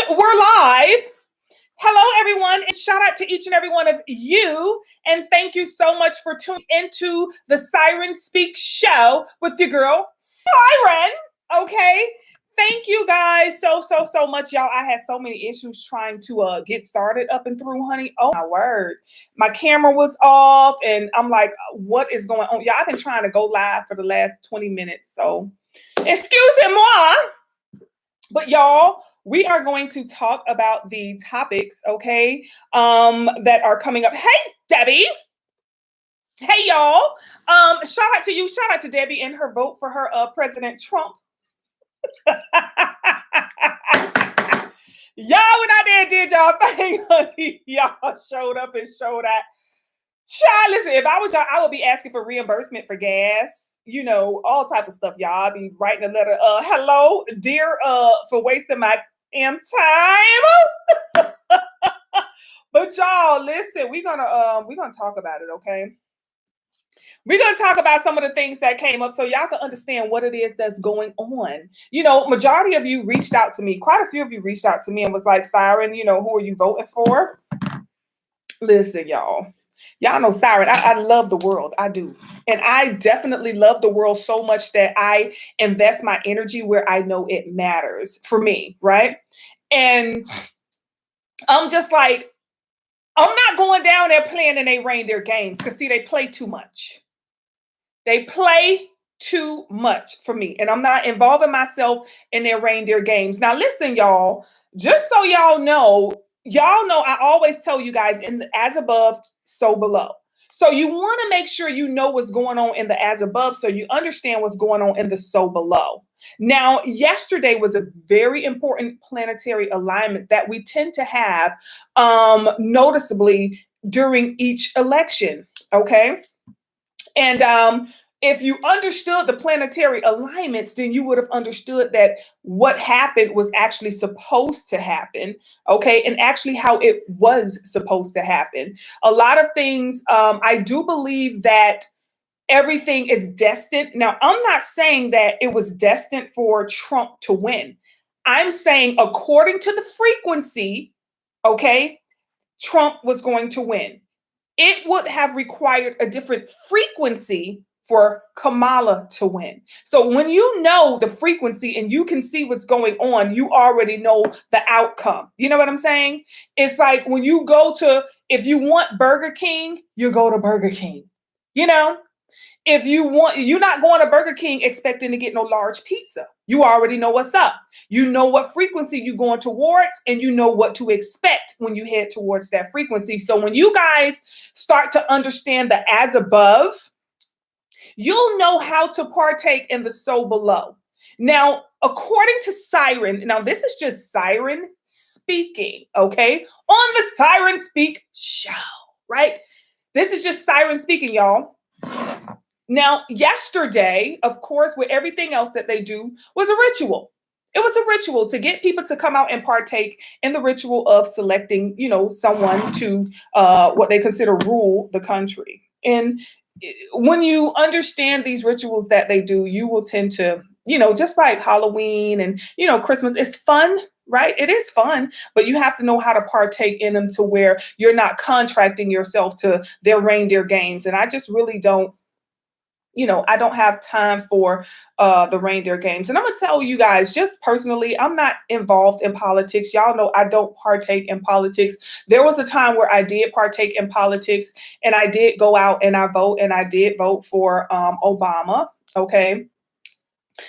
We're live. Hello, everyone, and shout out to each and every one of you. And thank you so much for tuning into the Siren Speak show with your girl, Siren. Okay. Thank you guys so much, y'all. I had so many issues trying to get started up and through, honey. Oh, my word. My camera was off, and I'm like, what is going on? Y'all, I've been trying to go live for the last 20 minutes, so excusez-moi. But y'all, we are going to talk about the topics, okay, that are coming up. Hey, Debbie. Hey, y'all. Shout out to you. Shout out to Debbie and her vote for her President Trump. Y'all went out there and did y'all thing, honey. Y'all showed up and showed out. Child, listen, if I was y'all, I would be asking for reimbursement for gas, you know, all type of stuff, y'all. I'd be writing a letter, hello, dear, for wasting my time. But y'all, listen, we're gonna talk about it, okay? We're going to talk about some of the things that came up so y'all can understand what it is that's going on. You know, majority of you reached out to me. Quite a few of you reached out to me and was like, Siren, you know, who are you voting for? Listen, y'all. Y'all know Siren. I love the world. I do. And I definitely love the world so much that I invest my energy where I know it matters for me, right? And I'm just like, I'm not going down there playing in they reindeer games because, see, they play too much. They play too much for me, and I'm not involving myself in their reindeer games. Now, listen, y'all, just so y'all know I always tell you guys in the as above, so below. So you want to make sure you know what's going on in the as above so you understand what's going on in the so below. Now, yesterday was a very important planetary alignment that we tend to have noticeably during each election, okay? And if you understood the planetary alignments, then you would have understood that what happened was actually supposed to happen, okay? And actually how it was supposed to happen. A lot of things, I do believe that everything is destined. Now, I'm not saying that it was destined for Trump to win. I'm saying according to the frequency, okay, Trump was going to win. It would have required a different frequency for Kamala to win. So when you know the frequency and you can see what's going on, you already know the outcome. You know what I'm saying? It's like when you go to, if you want Burger King, you go to Burger King. You know, if you want, you're not going to Burger King expecting to get no large pizza. You already know what's up. You know what frequency you're going towards, and you know what to expect when you head towards that frequency. So when you guys start to understand the as above, you'll know how to partake in the so below. Now, according to Siren, now this is just Siren speaking, okay? On the Siren Speak show, right? This is just Siren speaking, y'all. Now, yesterday, of course, with everything else that they do, was a ritual. It was a ritual to get people to come out and partake in the ritual of selecting, you know, someone to what they consider rule the country. And when you understand these rituals that they do, you will tend to, you know, just like Halloween and, you know, Christmas, it's fun, right? It is fun, but you have to know how to partake in them to where you're not contracting yourself to their reindeer games. And I just really don't, you know, I don't have time for the reindeer games. And I'm going to tell you guys, just personally, I'm not involved in politics. Y'all know I don't partake in politics. There was a time where I did partake in politics, and I did go out and I did vote for Obama. Okay.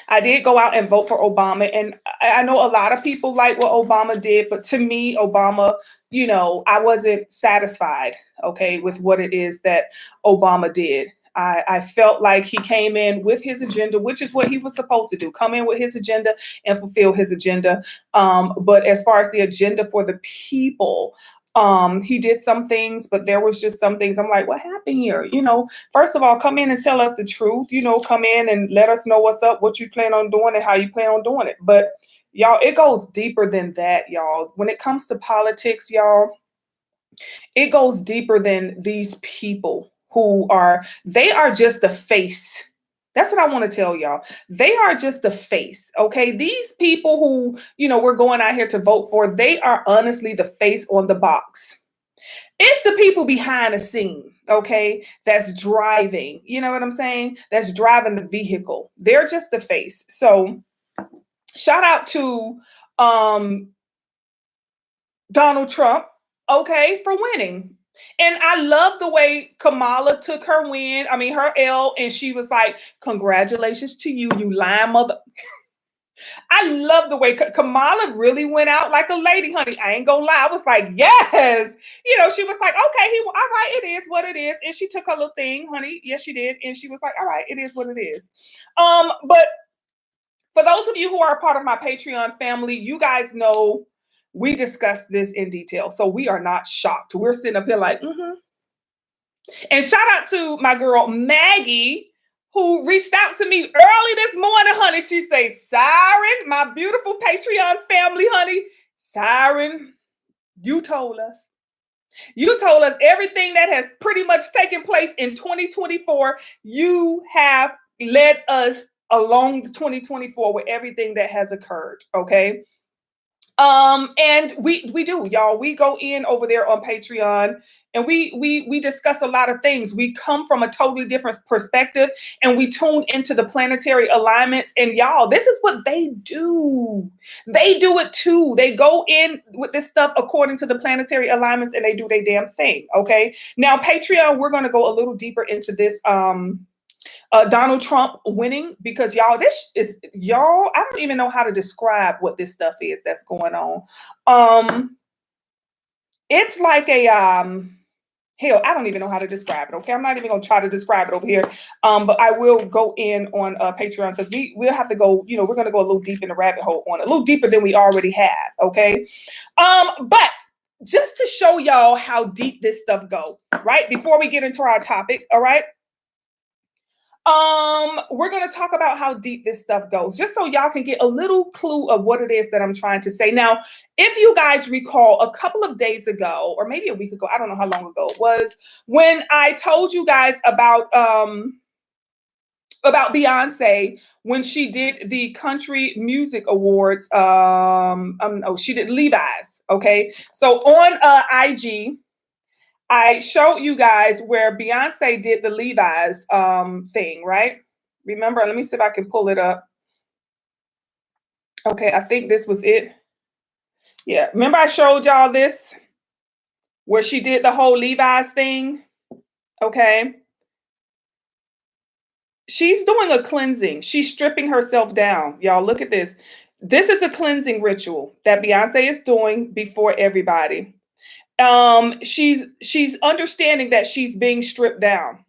I did go out and vote for Obama. And I know a lot of people like what Obama did, but to me, Obama, you know, I wasn't satisfied, okay, with what it is that Obama did. I felt like he came in with his agenda, which is what he was supposed to do, come in with his agenda and fulfill his agenda. But as far as the agenda for the people, he did some things, but there was just some things I'm like, what happened here? You know, first of all, come in and tell us the truth, you know, come in and let us know what's up, what you plan on doing and how you plan on doing it. But y'all, it goes deeper than that, y'all. When it comes to politics, y'all, it goes deeper than these people. They are just the face That's what I want to tell y'all. They are just the face, okay? These people who, we're going out here to vote for, they are honestly the face on the box. It's the people behind the scene, okay, that's driving. You know what I'm saying? That's driving the vehicle. They're just the face. So, shout out to um, Donald Trump, okay, for winning. And I love the way Kamala took her win, I mean, her L, and she was like, congratulations to you, you lying mother. I love the way Kamala really went out like a lady, honey. I ain't gonna lie. I was like, yes. She was like, okay, all right, it is what it is. And she took her little thing, honey. Yes, she did. And she was like, all right, it is what it is. But for those of you who are a part of my Patreon family, you guys know we discussed this in detail. So we are not shocked. We're sitting up here like, mm-hmm. And shout out to my girl Maggie, who reached out to me early this morning, honey. She says, Siren, my beautiful Patreon family, honey. Siren, you told us. You told us everything that has pretty much taken place in 2024. You have led us along the 2024 with everything that has occurred. Okay. And we do, y'all. We go in over there on Patreon and we discuss a lot of things. We come from a totally different perspective and we tune into the planetary alignments. And y'all, this is what they do. They do it too. They go in with this stuff according to the planetary alignments and they do their damn thing. Okay. Now, Patreon, we're going to go a little deeper into this Donald Trump winning, because y'all, I don't even know how to describe what this stuff is that's going on. It's like a hell, I don't even know how to describe it. Okay, I'm not even gonna try to describe it over here. But I will go in on Patreon, because we'll have to go, we're gonna go a little deep in the rabbit hole on it, a little deeper than we already have. Okay. But just to show y'all how deep this stuff go, right? Before we get into our topic, all right. We're going to talk about how deep this stuff goes, just so y'all can get a little clue of what it is that I'm trying to say. Now, if you guys recall, a couple of days ago, or maybe a week ago, I don't know how long ago it was, when I told you guys about Beyonce when she did the Country Music Awards. She did Levi's. Okay, so on IG. I showed you guys where Beyonce did the Levi's thing, right? Remember, let me see if I can pull it up. Okay, I think this was it. Yeah, remember I showed y'all this where she did the whole Levi's thing? Okay. She's doing a cleansing. She's stripping herself down. Y'all, look at this. This is a cleansing ritual that Beyonce is doing before everybody. She's understanding that she's being stripped down.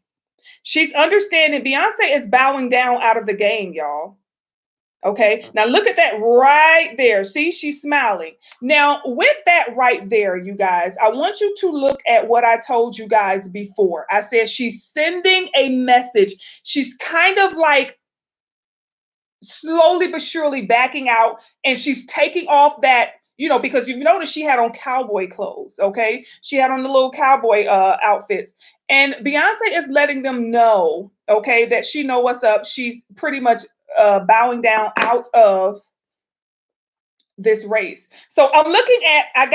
She's understanding Beyonce is bowing down out of the game, y'all. Okay, now look at that right there. See, she's smiling. Now, with that right there, you guys, I want you to look at what I told you guys before. I said she's sending a message. She's kind of like slowly but surely backing out, and she's taking off that, because you've noticed she had on cowboy clothes. Okay, she had on the little cowboy outfits, and Beyonce is letting them know, okay, that she know what's up. She's pretty much bowing down out of this race. So I'm looking at,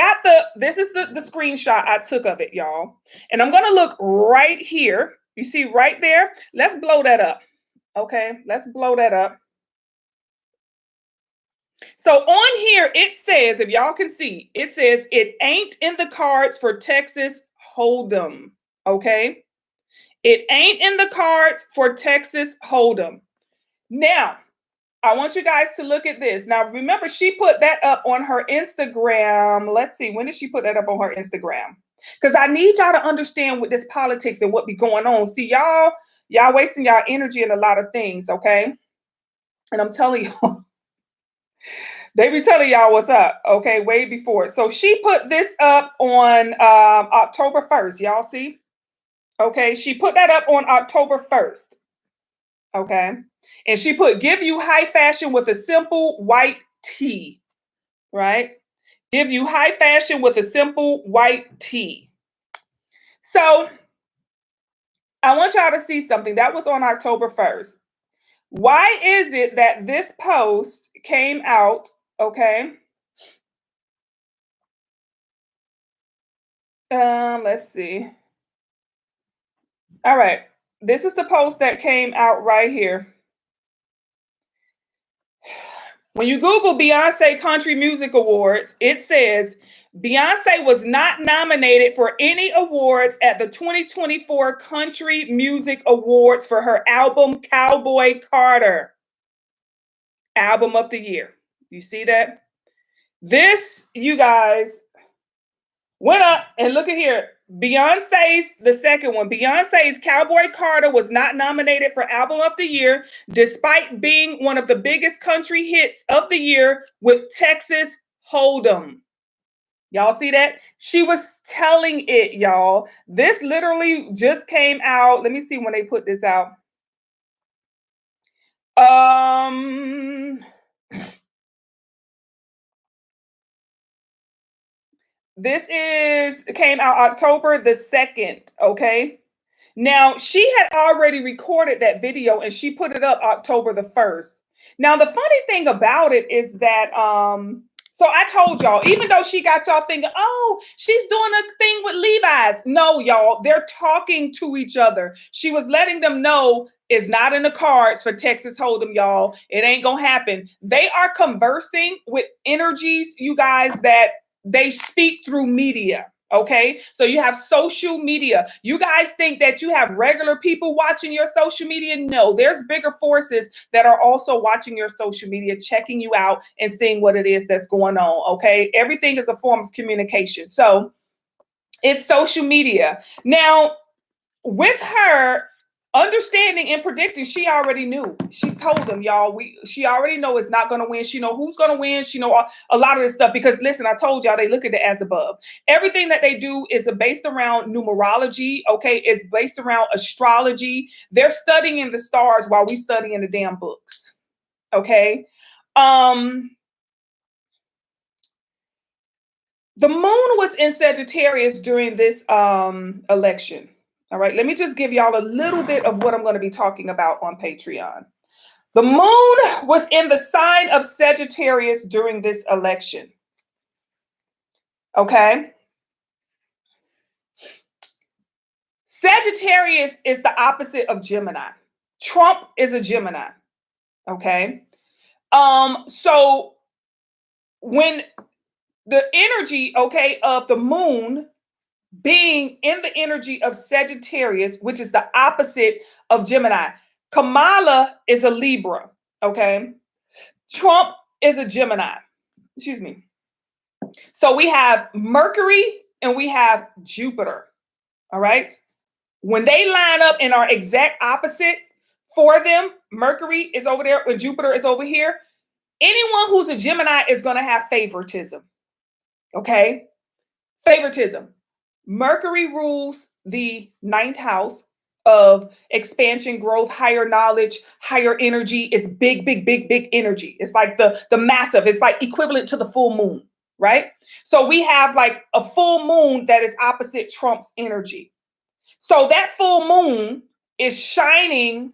this is the screenshot I took of it, y'all, and I'm gonna look right here. You see right there. Let's blow that up. Okay, let's blow that up. So on here, it says, if y'all can see, it says it ain't in the cards for Texas Hold'em. Okay. It ain't in the cards for Texas Hold'em. Now, I want you guys to look at this. Now, remember, she put that up on her Instagram. Let's see, when did she put that up on her Instagram? Because I need y'all to understand with this politics and what be going on. See, y'all wasting y'all energy in a lot of things, okay? And I'm telling you, they be telling y'all what's up, okay, way before. So she put this up on October 1st, y'all see? Okay, she put that up on October 1st, okay? And she put, give you high fashion with a simple white tee, right? Give you high fashion with a simple white tee. So I want y'all to see something. That was on October 1st. Why is it that this post came out? Okay. Let's see. All right. This is the post that came out right here. When you Google Beyonce Country Music Awards, it says Beyonce was not nominated for any awards at the 2024 Country Music Awards for her album Cowboy Carter, Album of the Year. You see that? This, you guys, went up and look at here. Beyonce's, the second one, Beyonce's Cowboy Carter was not nominated for Album of the Year, despite being one of the biggest country hits of the year with Texas Hold'em. Y'all see that? She was telling it, y'all. This literally just came out. Let me see when they put this out. This came out October the 2nd, okay? Now, she had already recorded that video and she put it up October the 1st. Now, the funny thing about it is that so I told y'all, even though she got y'all thinking, oh, she's doing a thing with Levi's. No, y'all, they're talking to each other. She was letting them know it's not in the cards for Texas Hold'em, y'all. It ain't gonna happen. They are conversing with energies, you guys, that they speak through media. Okay, so you have social media. You guys think that you have regular people watching your social media? No, there's bigger forces that are also watching your social media, checking you out and seeing what it is that's going on. Okay, everything is a form of communication. So it's social media. Now, with her understanding and predicting, she already knew. She's told them, y'all, she already know it's not going to win. She know who's going to win. She know a lot of this stuff because listen, I told y'all they look at it as above. Everything that they do is based around numerology. Okay, it's based around astrology. They're studying the stars while we studying the damn books. Okay. The moon was in Sagittarius during this election. All right, let me just give y'all a little bit of what I'm going to be talking about on Patreon. The moon was in the sign of Sagittarius during this election. Okay. Sagittarius is the opposite of Gemini. Trump is a Gemini. Okay. So when the energy, okay, of the moon being in the energy of Sagittarius, which is the opposite of Gemini. Kamala is a Libra, okay? Trump is a Gemini. Excuse me. So we have Mercury and we have Jupiter, all right? When they line up and are exact opposite for them, Mercury is over there and Jupiter is over here. Anyone who's a Gemini is going to have favoritism, okay? Favoritism. Mercury rules the 9th house of expansion, growth, higher knowledge, higher energy. It's big, big, big, big energy. It's like the massive. It's like equivalent to the full moon, right? So we have like a full moon that is opposite Trump's energy. So that full moon is shining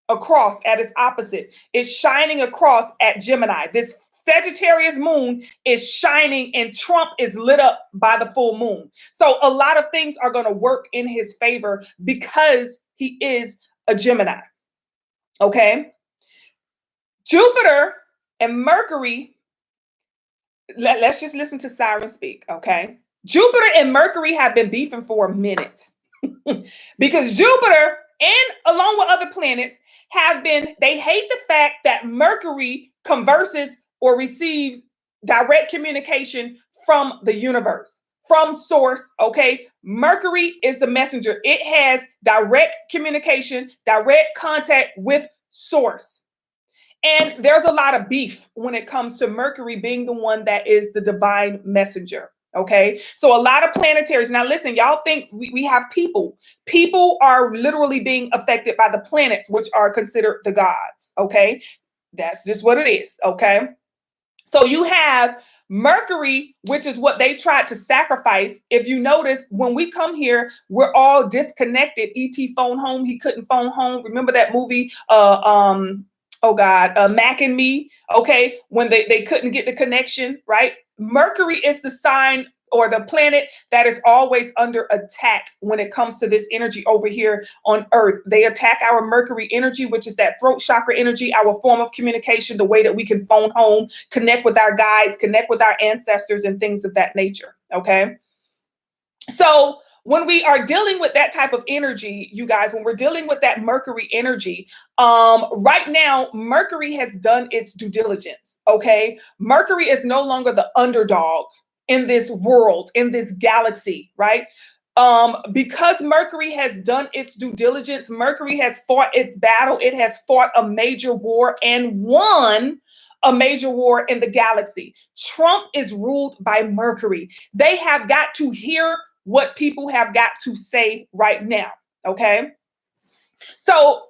across at its opposite. It's shining across at Gemini. This Sagittarius moon is shining and Trump is lit up by the full moon. So a lot of things are going to work in his favor because he is a Gemini. Okay. Jupiter and Mercury, let's just listen to Siren speak. Okay. Jupiter and Mercury have been beefing for a minute because Jupiter and along with other planets they hate the fact that Mercury converses or receives direct communication from the universe, from source, okay? Mercury is the messenger. It has direct communication, direct contact with source. And there's a lot of beef when it comes to Mercury being the one that is the divine messenger, okay? So a lot of planetaries. Now listen, y'all think we have people. People are literally being affected by the planets, which are considered the gods, okay? That's just what it is, okay? So you have Mercury, which is what they tried to sacrifice. If you notice, when we come here, we're all disconnected. E.T. phone home. He couldn't phone home. Remember that movie, oh God, Mac and me, okay, when they couldn't get the connection, right? Mercury is the sign or the planet that is always under attack when it comes to this energy over here on Earth. They attack our Mercury energy, which is that throat chakra energy, our form of communication, the way that we can phone home, connect with our guides, connect with our ancestors, and things of that nature, okay? So when we are dealing with that type of energy, you guys, when we're dealing with that Mercury energy, right now, Mercury has done its due diligence. Okay. Mercury is no longer the underdog in this world, in this galaxy, right? Because Mercury has done its due diligence, Mercury has fought its battle, it has fought a major war and won a major war in the galaxy. Trump is ruled by Mercury. They have got to hear what people have got to say right now. Okay. So,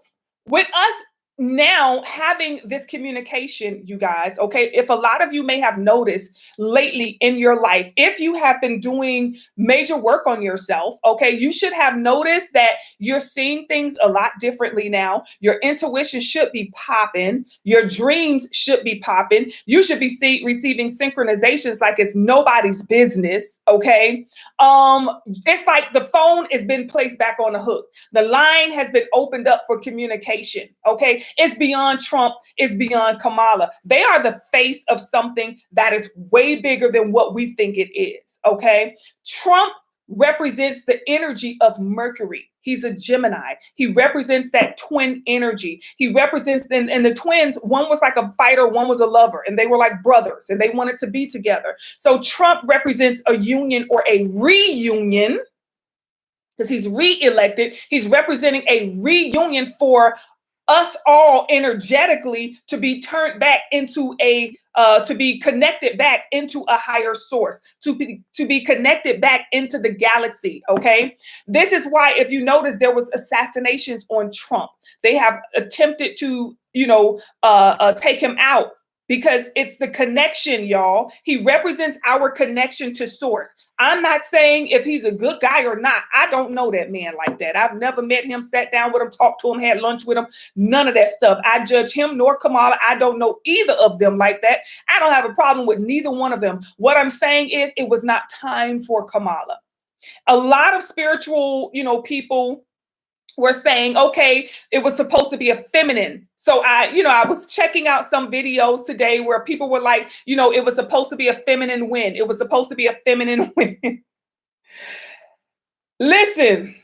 with us now having this communication, you guys, okay, if a lot of you may have noticed lately in your life, if you have been doing major work on yourself, okay, you should have noticed that you're seeing things a lot differently now. Your intuition should be popping, your dreams should be popping, you should be receiving synchronizations like it's nobody's business, okay? It's like the phone has been placed back on the hook. The line has been opened up for communication. Okay. It's beyond Trump. It's beyond Kamala. They are the face of something that is way bigger than what we think it is. Okay. Trump represents the energy of Mercury. He's a Gemini. He represents that twin energy. He represents, and the twins, one was like a fighter, one was a lover, and they were like brothers and they wanted to be together. So Trump represents a union or a reunion because he's re-elected. He's representing a reunion for us all energetically to be turned back into to be connected back into a higher source, to be connected back into the galaxy. Okay. This is why, if you notice, there was assassinations on Trump. They have attempted to, take him out. Because it's the connection, y'all. He represents our connection to source. I'm not saying if he's a good guy or not. I don't know that man like that. I've never met him, sat down with him, talked to him, had lunch with him. None of that stuff. I judge him nor Kamala. I don't know either of them like that. I don't have a problem with neither one of them. What I'm saying is it was not time for Kamala. A lot of spiritual, people were saying, okay, it was supposed to be a feminine. So I was checking out some videos today where people were like, it was supposed to be a feminine win. It was supposed to be a feminine win. Listen,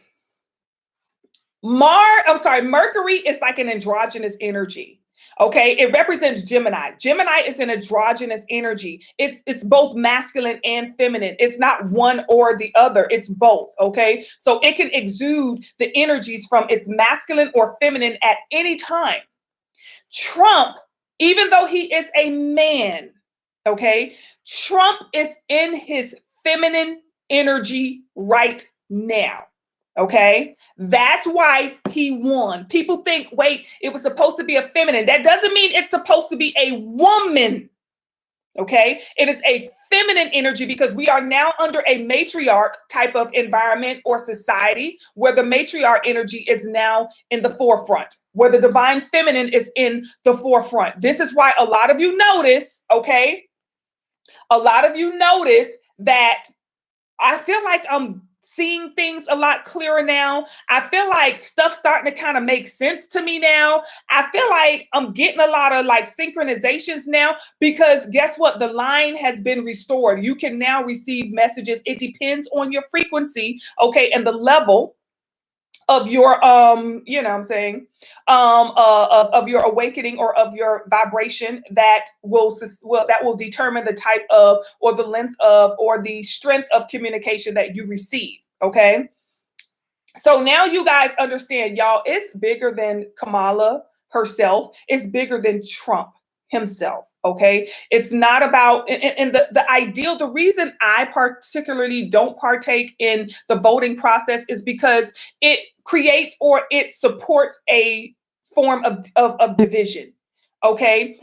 Mercury is like an androgynous energy. Okay, it represents Gemini. Gemini is an androgynous energy. It's both masculine and feminine. It's not one or the other. It's both. Okay, so it can exude the energies from its masculine or feminine at any time. Trump, even though he is a man, okay, Trump is in his feminine energy right now. Okay, that's why he won. People think, wait, it was supposed to be a feminine. That doesn't mean it's supposed to be a woman. Okay, it is a feminine energy because we are now under a matriarch type of environment or society where the matriarch energy is now in the forefront, where the divine feminine is in the forefront. This is why a lot of you notice, okay, a lot of you notice that I feel like I'm seeing things a lot clearer now. I feel like stuff's starting to kind of make sense to me now. I feel like I'm getting a lot of like synchronizations now because guess what? The line has been restored. You can now receive messages. It depends on your frequency, okay, and the level of your of your awakening or of your vibration that will determine the type of or the length of or the strength of communication that you receive. Okay, so now you guys understand, y'all, it's bigger than Kamala herself. It's bigger than Trump himself. Okay, it's not about and the ideal. The reason I particularly don't partake in the voting process is because it creates or it supports a form of division. Okay,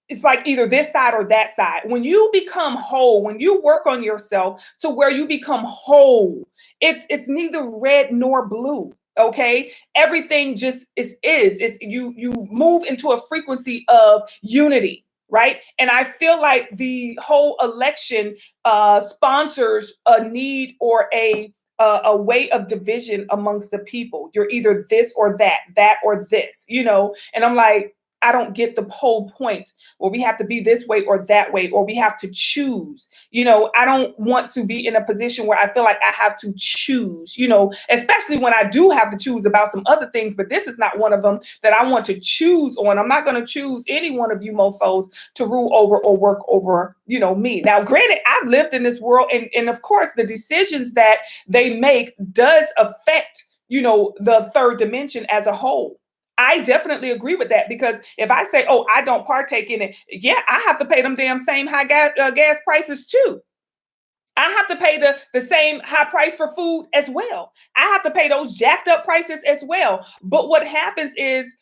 it's like either this side or that side. When you become whole, when you work on yourself to where you become whole, it's neither red nor blue. Okay, everything just is. It's you move into a frequency of unity, right? And I feel like the whole election sponsors a need or a way of division amongst the people. You're either this or that or this, you know. And I'm like, I don't get the whole point, or we have to be this way or that way, or we have to choose. You know, I don't want to be in a position where I feel like I have to choose, you know, especially when I do have to choose about some other things, but this is not one of them that I want to choose on. I'm not going to choose any one of you mofos to rule over or work over, you know, me. Now, granted, I've lived in this world, and of course, the decisions that they make does affect, you know, the third dimension as a whole. I definitely agree with that, because if I say, oh, I don't partake in it, yeah, I have to pay them damn same high gas prices too. I have to pay the same high price for food as well. I have to pay those jacked up prices as well. But what happens is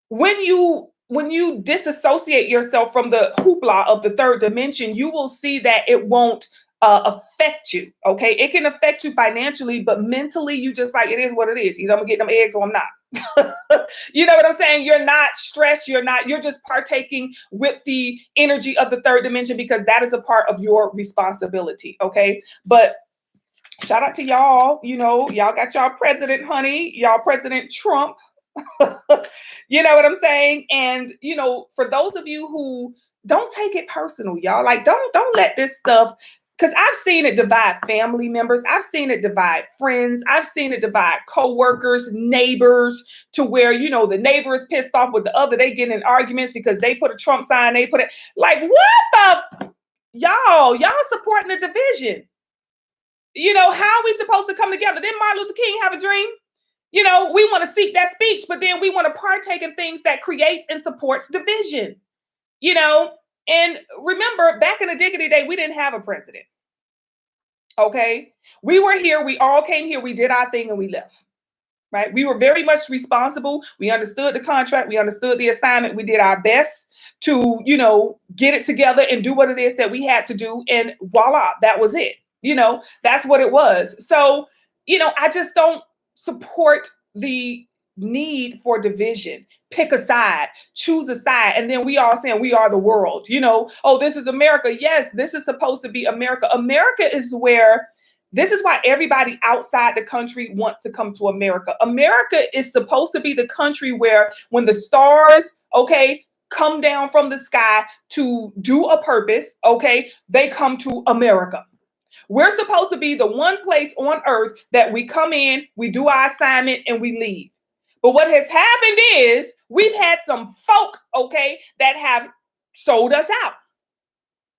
when you disassociate yourself from the hoopla of the third dimension, you will see that it won't affect you. Okay, it can affect you financially, but mentally, you just like, it is what it is. Either I'm gonna get them eggs or I'm not. You know what I'm saying? You're not stressed. You're just partaking with the energy of the third dimension, because that is a part of your responsibility. Okay, but shout out to y'all. You know, y'all got y'all president, honey. Y'all President Trump. You know what I'm saying? And you know, for those of you who don't take it personal, y'all, like don't let this stuff, because I've seen it divide family members, I've seen it divide friends, I've seen it divide co-workers, neighbors, to where, you know, the neighbor is pissed off with the other, they get in arguments because they put a Trump sign, they put it, like, what the y'all supporting the division. You know, how are we supposed to come together? Didn't Martin Luther King have a dream? You know, we want to seek that speech, but then we want to partake in things that creates and supports division, you know? And remember, back in the diggity day, we didn't have a president. Okay. We were here. We all came here. We did our thing and we left. Right. We were very much responsible. We understood the contract. We understood the assignment. We did our best to, you know, get it together and do what it is that we had to do. And voila, that was it. You know, that's what it was. So, you know, I just don't support the need for division. Pick a side, choose a side, and then we all saying we are the world. You know, oh, this is America. Yes, this is supposed to be America. America is where, this is why everybody outside the country wants to come to America. America is supposed to be the country where when the stars, okay, come down from the sky to do a purpose, okay, they come to America. We're supposed to be the one place on earth that we come in, we do our assignment, and we leave. But what has happened is we've had some folk, okay, that have sold us out.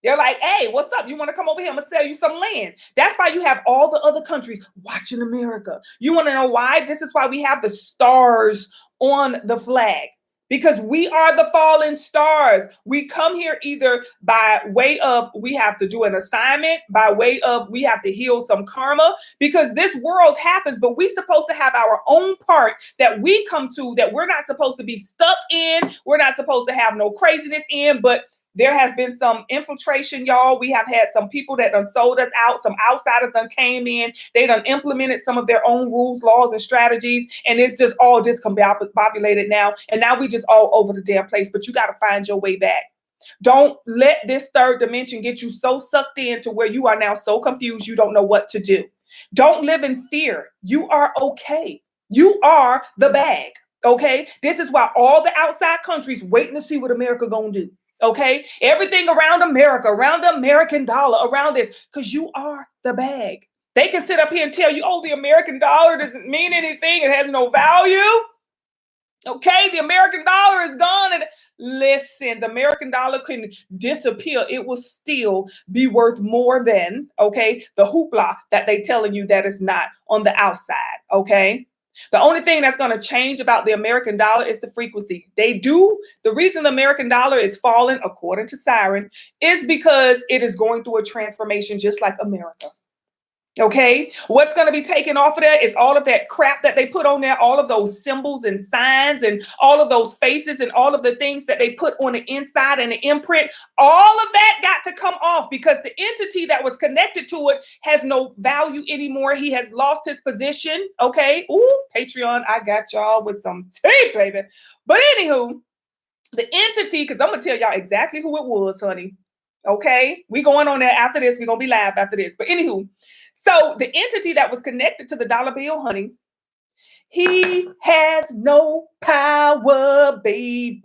They're like, hey, what's up? You want to come over here? I'm going to sell you some land. That's why you have all the other countries watching America. You want to know why? This is why we have the stars on the flag. Because we are the fallen stars. We come here either by way of we have to do an assignment, by way of we have to heal some karma, because this world happens, but we're supposed to have our own part that we come to, that we're not supposed to be stuck in. We're not supposed to have no craziness in, but there has been some infiltration, y'all. We have had some people that done sold us out. Some outsiders done came in. They done implemented some of their own rules, laws, and strategies. And it's just all discombobulated now. And now we just all over the damn place. But you got to find your way back. Don't let this third dimension get you so sucked in to where you are now so confused you don't know what to do. Don't live in fear. You are okay. You are the bag. Okay? This is why all the outside countries waiting to see what America gonna do. Okay, everything around America, around the American dollar, around this, because you are the bag. They can sit up here and tell you, oh, the American dollar doesn't mean anything. It has no value. Okay, the American dollar is gone. And listen, the American dollar can disappear. It will still be worth more than, okay, the hoopla that they telling you that is not on the outside. Okay. The only thing that's going to change about the American dollar is the frequency. The reason the American dollar is falling, according to Siren, is because it is going through a transformation just like America. Okay, what's going to be taken off of there is all of that crap that they put on there, all of those symbols and signs, and all of those faces, and all of the things that they put on the inside and the imprint. All of that got to come off because the entity that was connected to it has no value anymore. He has lost his position. Okay, ooh, Patreon, I got y'all with some tea, baby. But anywho, the entity, because I'm gonna tell y'all exactly who it was, honey. Okay, we going on there after this. We're gonna be live after this. But anywho, so the entity that was connected to the dollar bill, honey, he has no power, baby.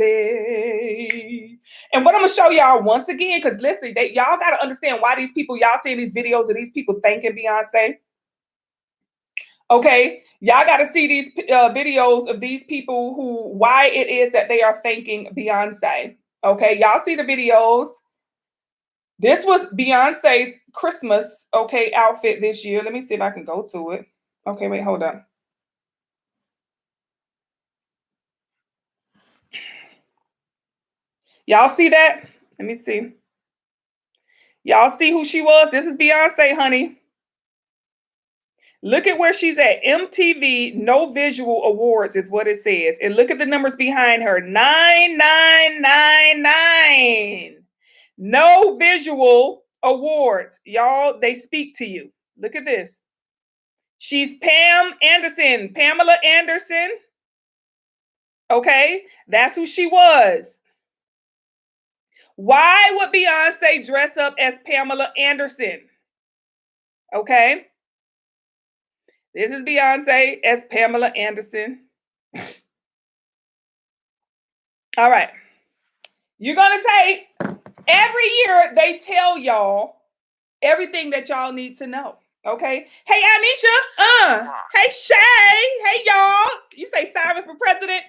And what I'm gonna show y'all once again, because listen, y'all gotta understand why these people, y'all seeing these videos of these people thanking Beyonce. Okay, y'all got to see these videos of these people why it is that they are thanking Beyonce. Okay, y'all see the videos. This was Beyonce's Christmas, okay, outfit this year. Let me see if I can go to it. Okay, wait, hold on. Y'all see that? Let me see. Y'all see who she was? This is Beyonce, honey. Look at where she's at. MTV No Visual Awards is what it says. And look at the numbers behind her. 9999. No Visual Awards. Y'all, they speak to you. Look at this. She's Pam Anderson. Pamela Anderson. Okay, that's who she was. Why would Beyonce dress up as Pamela Anderson? Okay. This is Beyonce as Pamela Anderson. All right. You're going to say, every year they tell y'all everything that y'all need to know. Okay. Hey, Anisha. Hey, Shay. Hey, y'all. You say Cyrus for president?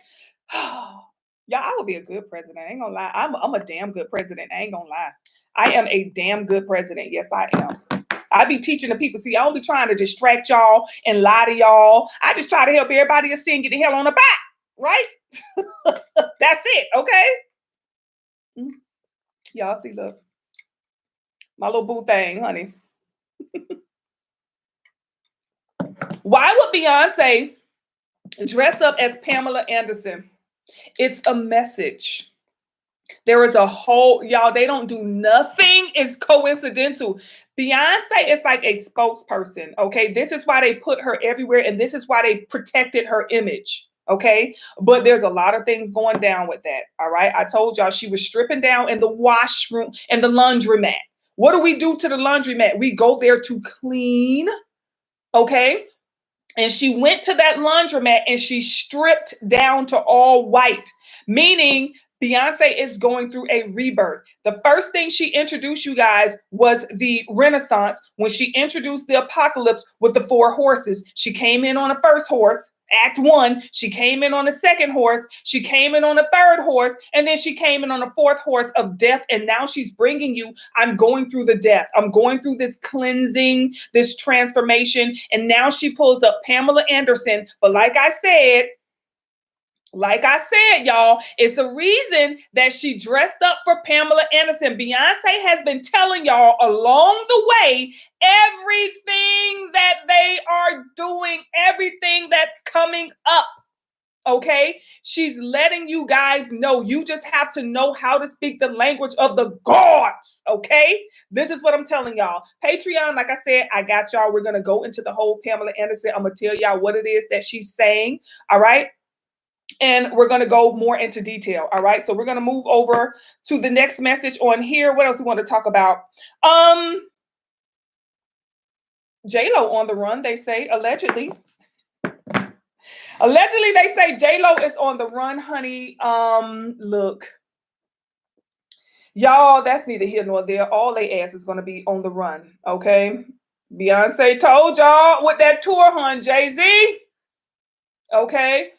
Y'all, I would be a good president. I ain't gonna lie. I'm a damn good president. I ain't gonna lie. I am a damn good president. Yes, I am. I be teaching the people. See, I don't be trying to distract y'all and lie to y'all. I just try to help everybody to sin, get the hell on the back. Right? That's it. Okay. Y'all see, look. My little boo thing, honey. Why would Beyonce dress up as Pamela Anderson? It's a message. There is a whole, y'all, they don't do nothing is coincidental. Beyonce is like a spokesperson, okay? This is why they put her everywhere, and this is why they protected her image, okay? But there's a lot of things going down with that, all right? I told y'all she was stripping down in the washroom and the laundromat. What do we do to the laundromat? We go there to clean, okay? And she went to that laundromat and she stripped down to all white, meaning Beyonce is going through a rebirth. The first thing she introduced you guys was the Renaissance when she introduced the apocalypse with the 4 horses. She came in on the first horse, Act 1. She came in on the second horse. She came in on the third horse. And then she came in on the 4th horse of death. And now she's bringing you, I'm going through the death. I'm going through this cleansing, this transformation. And now she pulls up Pamela Anderson. But like I said, y'all, it's the reason that she dressed up for Pamela Anderson. Beyonce has been telling y'all along the way everything that they are doing, everything that's coming up. Okay, she's letting you guys know. You just have to know how to speak the language of the gods. Okay, this is what I'm telling y'all. Patreon, like I said, I got y'all. We're gonna go into the whole Pamela Anderson. I'm gonna tell y'all what it is that she's saying. All right. And we're going to go more into detail. All right. So we're going to move over to the next message on here. What else we want to talk about? J-Lo on the run, they say, allegedly. Allegedly, they say J-Lo is on the run, honey. Look. Y'all, that's neither here nor there. All they ass is going to be on the run. Okay. Beyonce told y'all with that tour, hun, Jay-Z. Okay.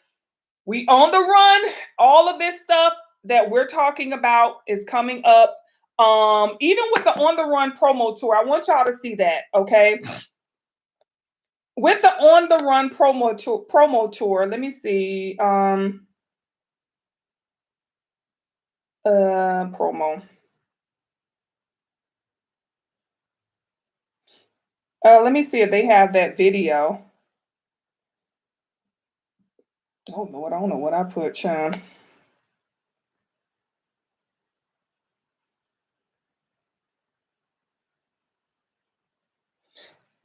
We on the run. All of this stuff that we're talking about is coming up. Even with the On the Run promo tour, I want y'all to see that, okay? With the On the Run promo tour, let me see. Promo. Let me see if they have that video. Oh Lord, I don't know what I put, Chum.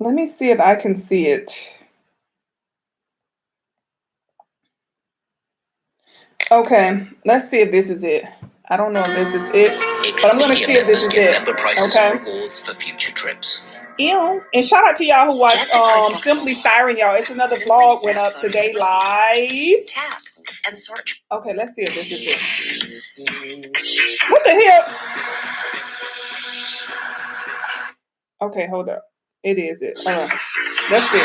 Let me see if I can see it. Okay, let's see if this is it. I don't know if this is it, but I'm gonna see if this is it. Okay. Rewards for future trips. Ew. And shout out to y'all who watch Simply Siren, y'all. It's another vlog went up today live. Tap and search. Okay, let's see if this is it. What the hell? Okay, hold up. It is it. Let's see.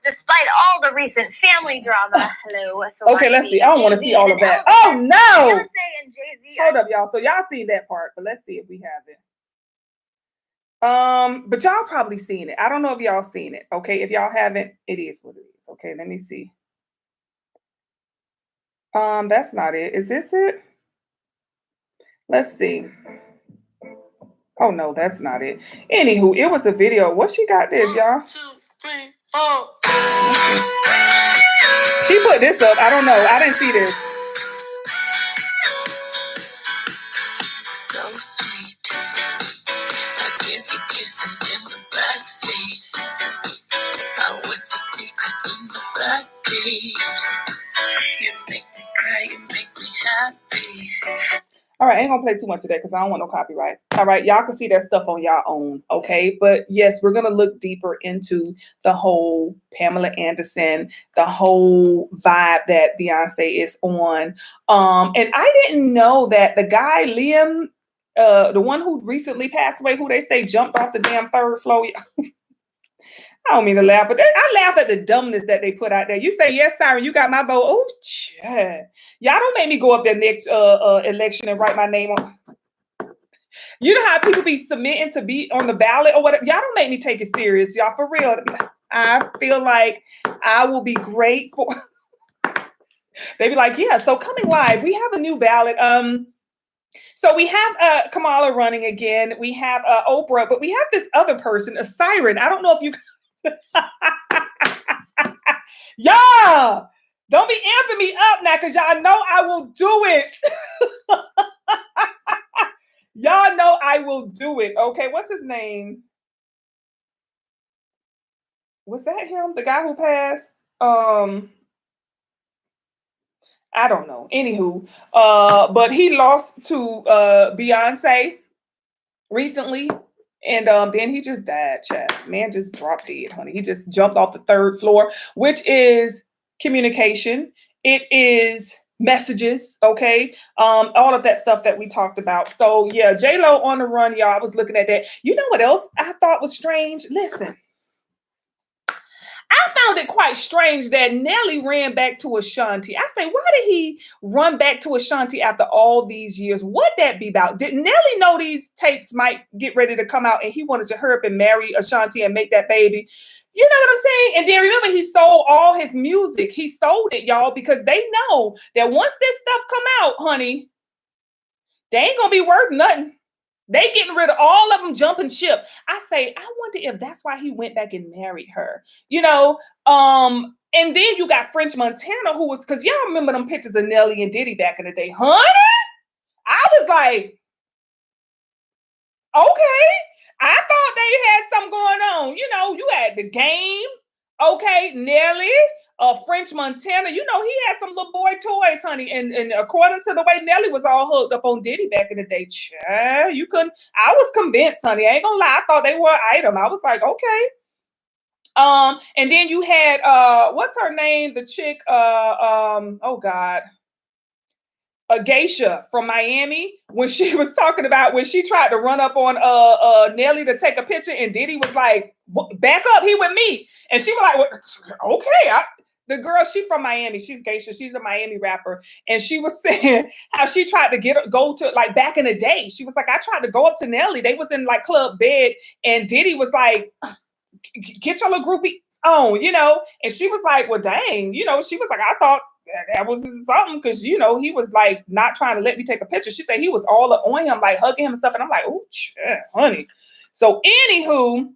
Despite all the recent family drama, hello. Okay, let's see. I don't want to see all of that. Oh no! Beyonce and Jay-Z. Hold up, y'all. So y'all seen that part, but let's see if we have it. But y'all probably seen it. I don't know if y'all seen it. Okay, if y'all haven't, it is what it is. Okay, let me see. That's not it. Is this it? Let's see. Oh no, that's not it. Anywho, it was a video. What she got this, y'all? 1, 2, 3, 4. She put this up. I don't know. I didn't see this. So sweet. I give you kisses in the backseat. I whisper secrets in the backbeat. You make me cry, you make me happy. All right, I ain't gonna play too much of that because I don't want no copyright. All right, y'all can see that stuff on y'all own, okay? But yes, we're gonna look deeper into the whole Pamela Anderson, the whole vibe that Beyonce is on. And I didn't know that the guy Liam, the one who recently passed away, who they say jumped off the damn third floor. I don't mean to laugh, but I laugh at the dumbness that they put out there. You say, yes, Siren, you got my vote. Oh, shit. Y'all don't make me go up there next election and write my name on. You know how people be submitting to be on the ballot or whatever? Y'all don't make me take it serious, y'all, for real. I feel like I will be great for. They be like, yeah, so coming live, we have a new ballot. So we have Kamala running again. We have Oprah, but we have this other person, a Siren. I don't know if you... Yeah, don't be amping me up now because y'all know I will do it. Y'all know I will do it. Okay, what's his name? Was that him? The guy who passed? I don't know. Anywho, but he lost to Beyonce recently. And then he just died, chat. Man just dropped dead, honey. He just jumped off the third floor, which is communication. It is messages, okay? All of that stuff that we talked about. So yeah, J-Lo on the run, y'all. I was looking at that. You know what else I thought was strange? Listen. I found it quite strange that Nelly ran back to Ashanti. I say, why did he run back to Ashanti after all these years? What that be about? Did Nelly know these tapes might get ready to come out and he wanted to hurry up and marry Ashanti and make that baby? You know what I'm saying? And then remember, he sold all his music. He sold it, y'all, because they know that once this stuff come out, honey, they ain't gonna be worth nothing. They getting rid of all of them jumping ship. I say, I wonder if that's why he went back and married her. You know, and then you got French Montana, who was, because y'all remember them pictures of Nelly and Diddy back in the day. Honey, I was like, okay. I thought they had something going on. You know, you had The Game, okay, Nelly, French Montana. You know, he had some little boy toys, honey. And according to the way Nelly was all hooked up on Diddy back in the day, you couldn't. I was convinced, honey. I ain't gonna lie. I thought they were an item. I was like, okay. And then you had what's her name? The chick, oh God. Geisha from Miami, when she was talking about when she tried to run up on Nelly to take a picture, and Diddy was like, back up, he with me. And she was like, well, okay. The girl, she from Miami, she's Geisha, she's a Miami rapper. And she was saying how she tried to go to, like, back in the day. She was like, I tried to go up to Nelly. They was in like Club Bed, and Diddy was like, get your little groupie on, you know. And she was like, well, dang, you know, she was like, I thought that was something because, he was like not trying to let me take a picture. She said he was all up on him, like hugging him and stuff. And I'm like, oh, honey. So, anywho,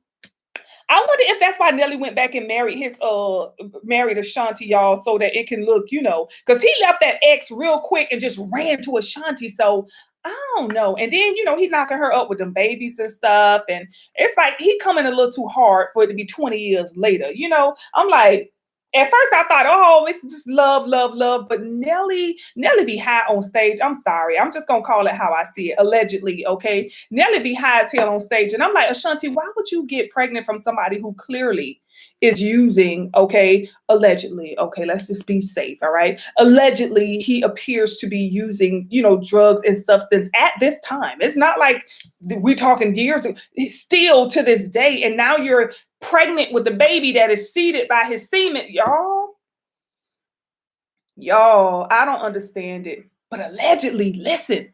I wonder if that's why Nelly went back and married Ashanti, y'all, so that it can look, because he left that ex real quick and just ran to Ashanti. So I don't know. And then, he knocking her up with them babies and stuff. And it's like he coming a little too hard for it to be 20 years later. I'm like, at first I thought, oh, it's just love, love, love. But Nelly be high on stage. I'm sorry. I'm just going to call it how I see it. Allegedly, okay? Nelly be high as hell on stage. And I'm like, Ashanti, why would you get pregnant from somebody who clearly is using, okay, allegedly, okay, let's just be safe, all right? Allegedly, he appears to be using, drugs and substance at this time. It's not like we're talking years, still to this day. And now you're pregnant with the baby that is seeded by his semen. Y'all, I don't understand it. But allegedly, listen,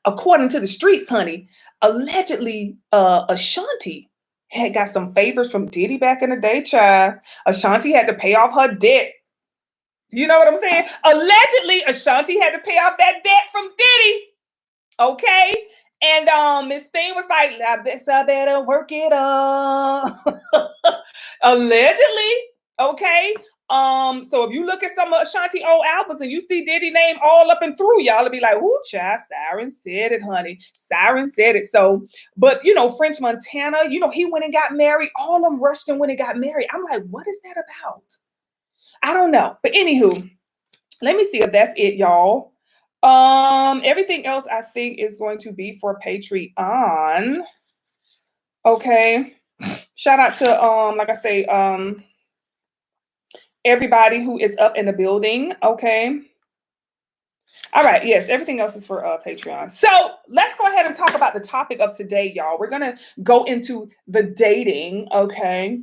according to the streets, honey, allegedly, Ashanti had got some favors from Diddy back in the day, child. Ashanti had to pay off her debt. You know what I'm saying? Allegedly, Ashanti had to pay off that debt from Diddy. Okay? And Miss Thing was like, I better work it up. Allegedly, okay? So if you look at some of Ashanti old albums and you see Diddy name all up and through, y'all will be like, ooh, child, Siren said it, honey. Siren said it. So, but French Montana, he went and got married. All of them rushed and went and got married. I'm like, what is that about? I don't know. But anywho, let me see if that's it, y'all. Everything else I think is going to be for Patreon. Okay. Shout out to like I say, everybody who is up in the building. Okay. All right. Yes, everything else is for Patreon. So let's go ahead and talk about the topic of today, y'all. We're gonna go into the dating, okay?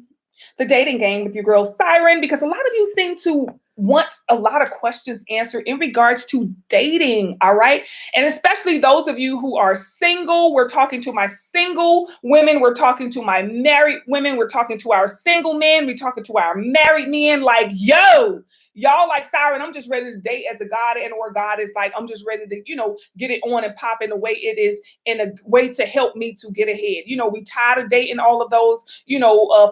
The dating game with your girl Siren, because a lot of you seem to want a lot of questions answered in regards to dating, all right? And especially those of you who are single, we're talking to my single women, we're talking to my married women, we're talking to our single men, we're talking to our married men, like, yo, y'all like Siren, I'm just ready to date as a god and or goddess. Like, I'm just ready to, get it on and pop in the way it is, in a way to help me to get ahead. We tired of dating all of those,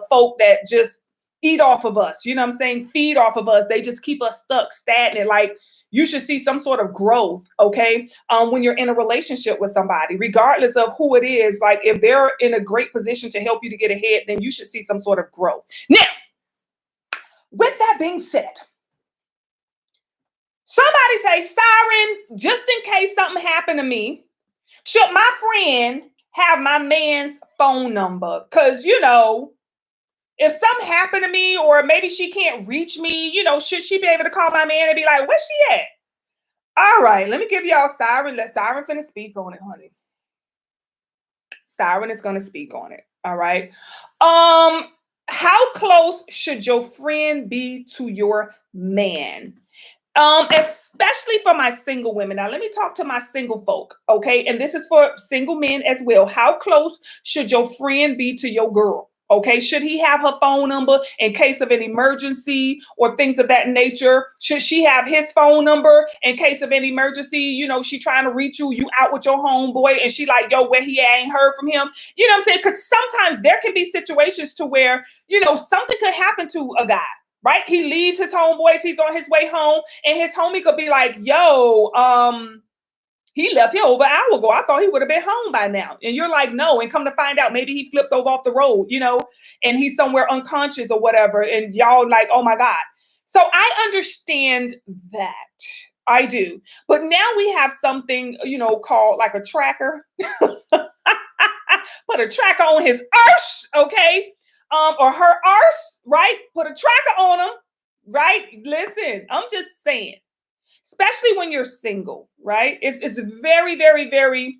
folk that just eat off of us, you know what I'm saying? Feed off of us. They just keep us stuck, stagnant. Like, you should see some sort of growth, okay? When you're in a relationship with somebody, regardless of who it is, like if they're in a great position to help you to get ahead, then you should see some sort of growth. Now, with that being said, somebody say, Siren, just in case something happened to me, should my friend have my man's phone number? Because, if something happened to me or maybe she can't reach me, should she be able to call my man and be like, where's she at? All right, let me give y'all Siren. Let Siren finna speak on it, honey. Siren is going to speak on it. All right. How close should your friend be to your man? Especially for my single women. Now, let me talk to my single folk, okay? And this is for single men as well. How close should your friend be to your girl? Okay, should he have her phone number in case of an emergency or things of that nature? Should she have his phone number in case of an emergency? She trying to reach you, you out with your homeboy, and she like, yo, where he at? Ain't heard from him. You know what I'm saying? Because sometimes there can be situations to where, something could happen to a guy. Right? He leaves his homeboys, he's on his way home, and his homie could be like, yo, he left here over an hour ago. I thought he would have been home by now. And you're like, no. And come to find out, maybe he flipped over off the road, and he's somewhere unconscious or whatever. And y'all like, oh my God. So I understand that. I do. But now we have something, called like a tracker. Put a tracker on his arse, okay? Or her arse, right? Put a tracker on them, right? Listen, I'm just saying, especially when you're single, right? It's very, very, very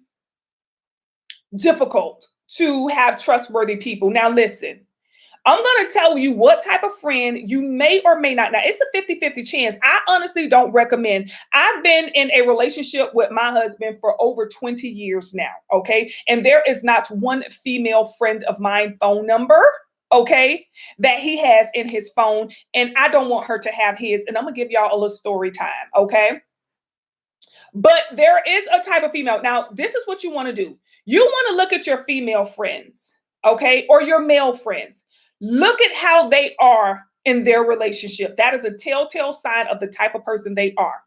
difficult to have trustworthy people. Now, listen, I'm going to tell you what type of friend you may or may not. Now, it's a 50-50 chance. I honestly don't recommend. I've been in a relationship with my husband for over 20 years now, okay? And there is not one female friend of mine phone number okay, that he has in his phone. And I don't want her to have his. And I'm going to give y'all a little story time, okay? But there is a type of female. Now, this is what you want to do. You want to look at your female friends, okay, or your male friends. Look at how they are in their relationship. That is a telltale sign of the type of person they are.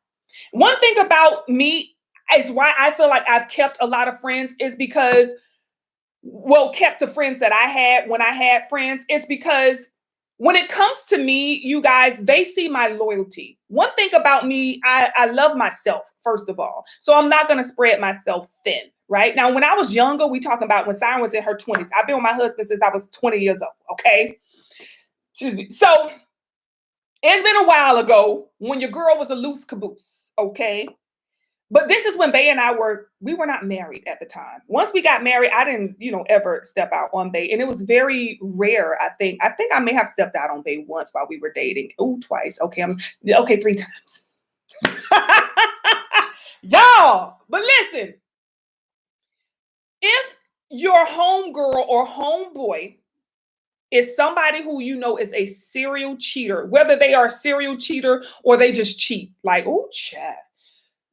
One thing about me is why I feel like I've kept a lot of friends is because, well, kept the friends that I had when I had friends, is because when it comes to me, you guys, they see my loyalty. One thing about me, I love myself, first of all. So I'm not going to spread myself thin, right? Now, when I was younger, we talking about when Siren was in her 20s. I've been with my husband since I was 20 years old, okay? Excuse me. So it's been a while ago when your girl was a loose caboose, okay? But this is when Bay and we were not married at the time. Once we got married, I didn't, ever step out on Bay. And it was very rare, I think. I think I may have stepped out on Bay once while we were dating. Oh, twice. Okay, okay, 3 times. Y'all, but listen. If your homegirl or homeboy is somebody who you know is a serial cheater, whether they are a serial cheater or they just cheat, like, oh, chat.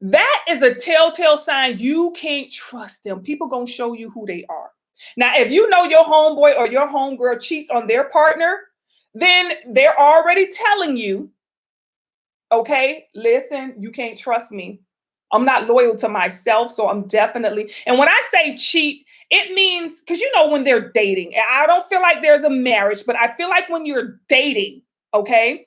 That is a telltale sign you can't trust them. People gonna show you who they are. Now, if you know your homeboy or your homegirl cheats on their partner, then they're already telling you, okay, listen, you can't trust me. I'm not loyal to myself, so I'm definitely, and when I say cheat, it means, because when they're dating, I don't feel like there's a marriage, but I feel like when you're dating, okay,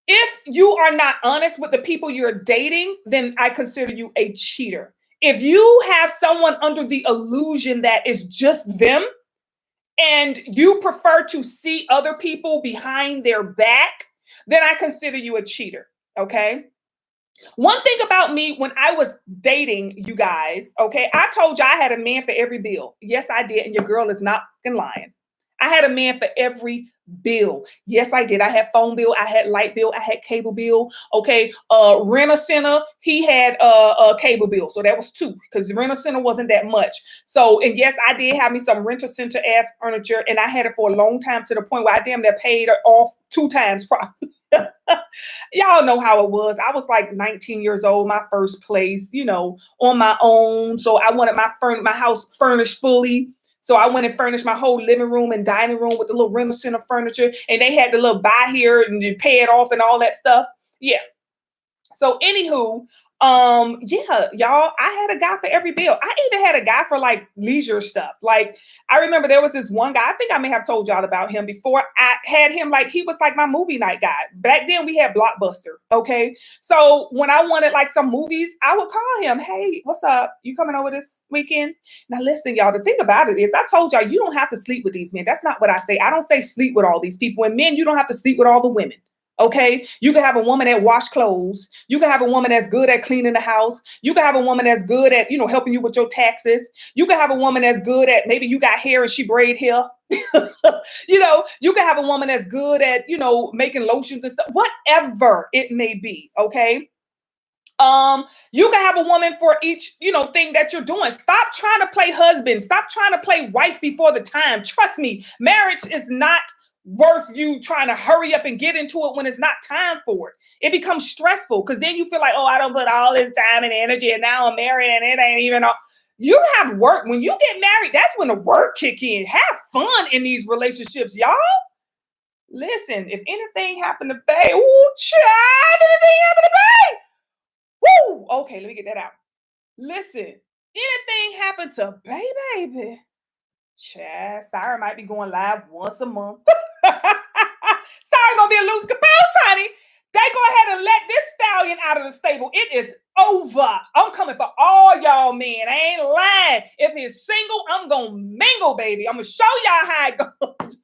if you are not honest with the people you're dating, then I consider you a cheater. If you have someone under the illusion that is just them and you prefer to see other people behind their back, then I consider you a cheater, okay? One thing about me when I was dating you guys, okay, I told you I had a man for every bill. Yes, I did, and your girl is not fucking lying. I had a man for every bill. Yes, I did. I had phone bill, I had light bill, I had cable bill. Okay, renter center, he had a cable bill, so that was 2 because the renter center wasn't that much. So, and yes, I did have me some renter center ass furniture, and I had it for a long time to the point where I damn near paid it off 2 times probably. Y'all know how it was. I was like 19 years old, my first place, on my own. So I wanted my house furnished fully. So I went and furnished my whole living room and dining room with the little rental center furniture. And they had the little buy here and you pay it off and all that stuff. Yeah. So anywho, yeah, y'all, I had a guy for every bill. I even had a guy for like leisure stuff. Like I remember there was this one guy, I think I may have told y'all about him before. I had him, like he was like my movie night guy. Back then we had Blockbuster, okay? So when I wanted like some movies, I would call him, hey, what's up? You coming over this weekend? Now listen, y'all, the thing about it is I told y'all, you don't have to sleep with these men. That's not what I say. I don't say sleep with all these people. And men, you don't have to sleep with all the women. Okay, you can have a woman that wash clothes. You can have a woman that's good at cleaning the house. You can have a woman that's good at, helping you with your taxes. You can have a woman that's good at, maybe you got hair and she braid hair. You can have a woman that's good at, making lotions and stuff, whatever it may be. Okay. You can have a woman for each, thing that you're doing. Stop trying to play husband. Stop trying to play wife before the time. Trust me, marriage is not worth you trying to hurry up and get into it when it's not time for it. It becomes stressful because then you feel like, oh, I don't put all this time and energy and now I'm married and it ain't even all. You have work. When you get married, that's when the work kick in. Have fun in these relationships, y'all. Listen, if anything happened to Bay, ooh, child, anything happened to Bay, woo, okay, let me get that out. Listen, anything happened to Bay, baby, child, Sarah might be going live once a month. Sorry, gonna be a loose caboose, honey. They go ahead and let this stallion out of the stable. It is over. I'm coming for all y'all men. I ain't lying. If he's single, I'm gonna mingle, baby. I'm gonna show y'all how it goes.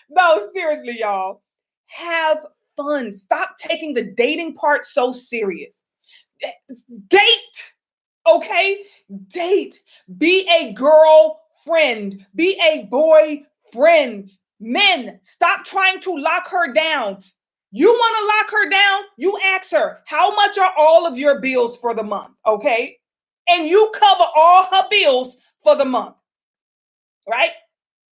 No, seriously, y'all. Have fun. Stop taking the dating part so serious. Date. Okay? Date. Be a girlfriend. Be a boyfriend. Men, stop trying to lock her down. You want to lock her down? You ask her, how much are all of your bills for the month? Okay? And you cover all her bills for the month. Right?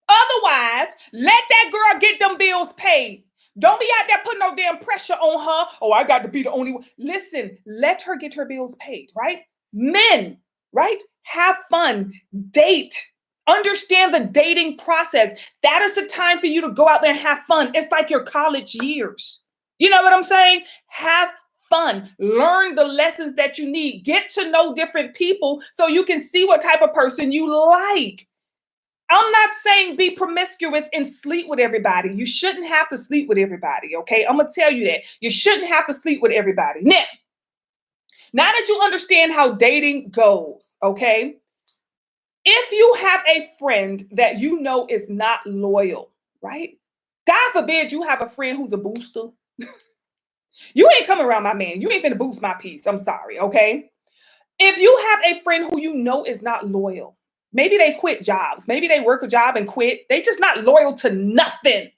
Otherwise, let that girl get them bills paid. Don't be out there putting no damn pressure on her. Oh, I got to be the only one. Listen, let her get her bills paid, right? Men, right? Have fun, date, understand the dating process. That is the time for you to go out there and have fun. It's like your college years. You know what I'm saying? Have fun. Learn the lessons that you need. Get to know different people so you can see what type of person you like. I'm not saying be promiscuous and sleep with everybody. You shouldn't have to sleep with everybody, okay? I'm going to tell you that. You shouldn't have to sleep with everybody. Now that you understand how dating goes, okay? If you have a friend that you know is not loyal, right? God forbid you have a friend who's a booster. You ain't coming around my man. You ain't finna boost my peace. I'm sorry, okay? If you have a friend who you know is not loyal, maybe they quit jobs, maybe they work a job and quit, they just not loyal to nothing,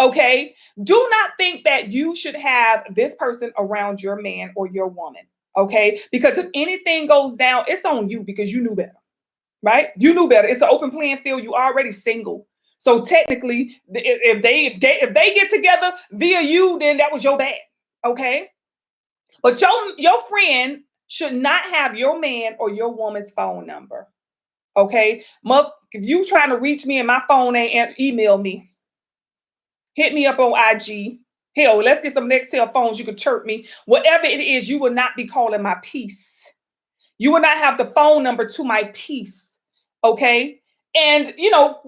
okay? Do not think that you should have this person around your man or your woman, okay? Because if anything goes down, it's on you because you knew better, right? You knew better. It's an open playing field. You already single. So technically, if they get together via you, then that was your bad, okay? But your friend should not have your man or your woman's phone number. Okay. If you trying to reach me and my phone ain't, email me. Hit me up on IG. Hell, let's get some Nextel phones. You can chirp me. Whatever it is, you will not be calling my piece. You will not have the phone number to my piece. Okay. And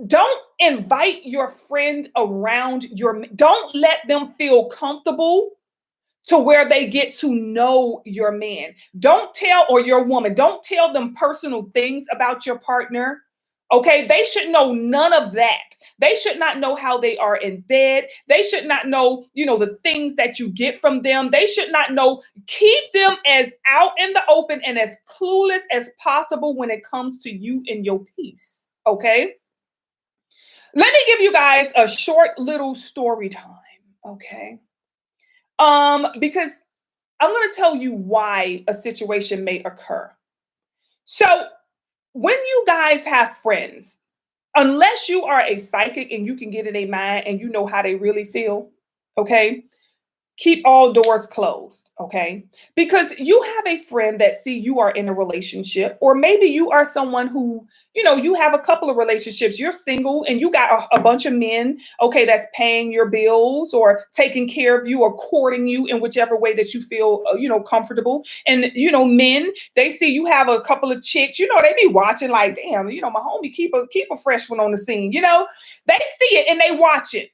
don't invite your friend around don't let them feel comfortable to where they get to know your man. Don't tell, or your woman, don't tell them personal things about your partner. Okay, they should know none of that. They should not know how they are in bed. They should not know, the things that you get from them. They should not know. Keep them as out in the open and as clueless as possible when it comes to you and your peace. Okay, let me give you guys a short little story time. Okay. Because I'm going to tell you why a situation may occur. So, when you guys have friends, unless you are a psychic and you can get in their mind and you know how they really feel, okay? Keep all doors closed, okay? Because you have a friend that see you are in a relationship, or maybe you are someone who, you have a couple of relationships. You're single and you got a bunch of men, okay, that's paying your bills or taking care of you or courting you in whichever way that you feel, comfortable. And, men, they see you have a couple of chicks, they be watching like, damn, my homie keep a fresh one on the scene, they see it and they watch it.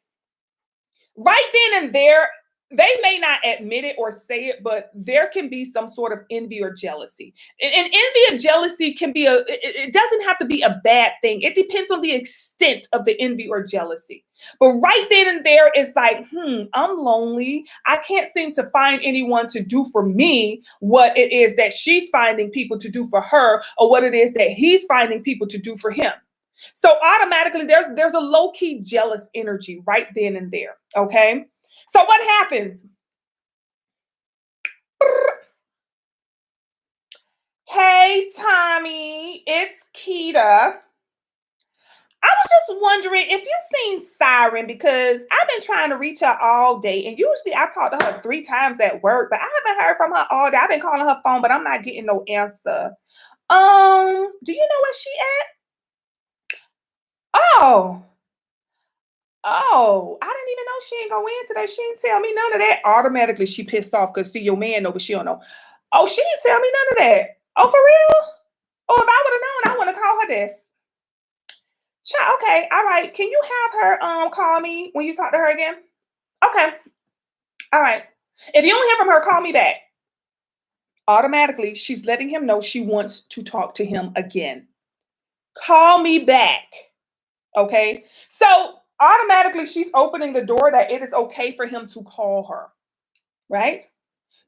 Right then and there, they may not admit it or say it, but there can be some sort of envy or jealousy. And envy and jealousy can be it doesn't have to be a bad thing. It depends on the extent of the envy or jealousy. But right then and there, it's like, I'm lonely. I can't seem to find anyone to do for me what it is that she's finding people to do for her, or what it is that he's finding people to do for him. So automatically there's a low-key jealous energy right then and there. Okay. So what happens? Hey Tommy, it's Keita. I was just wondering if you've seen Siren, because I've been trying to reach her all day. And usually I talk to her 3 times at work, but I haven't heard from her all day. I've been calling her phone, but I'm not getting no answer. Do you know where she at? Oh. Oh, I didn't even know she ain't go in today. She didn't tell me none of that. Automatically, she pissed off because see your man know, but she don't know. Oh, she didn't tell me none of that. Oh, for real? Oh, if I would have known, I want to call her this. Child, okay, all right. Can you have her call me when you talk to her again? Okay. All right. If you don't hear from her, call me back. Automatically, she's letting him know she wants to talk to him again. Call me back. Okay. So automatically she's opening the door that it is okay for him to call her. Right?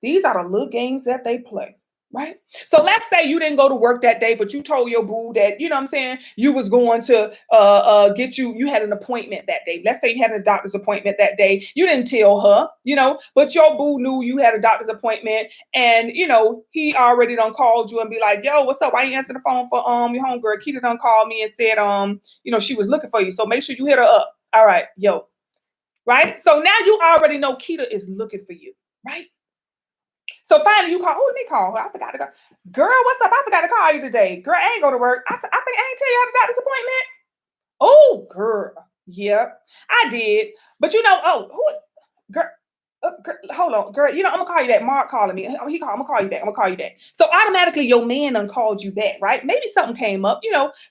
These are the little games that they play. Right? So let's say you didn't go to work that day, but you told your boo that, you know what I'm saying, you was going to you had an appointment that day. Let's say you had a doctor's appointment that day. You didn't tell her, but your boo knew you had a doctor's appointment, and he already done called you and be like, yo, what's up? Why you answer the phone for your homegirl? Keita done called me and said she was looking for you. So make sure you hit her up. All right, yo. Right? So now you already know Keita is looking for you, right? So finally you call, oh, let me call her. I forgot to go. Girl, what's up? I forgot to call you today. Girl, I ain't go to work. I think I ain't tell you I had a doctor's appointment. Oh, girl. Yep, I did. But girl, hold on, girl. I'm gonna call you back. Mark calling me. I'm gonna call you back. I'm gonna call you back. So automatically your man done called you back, right? Maybe something came up,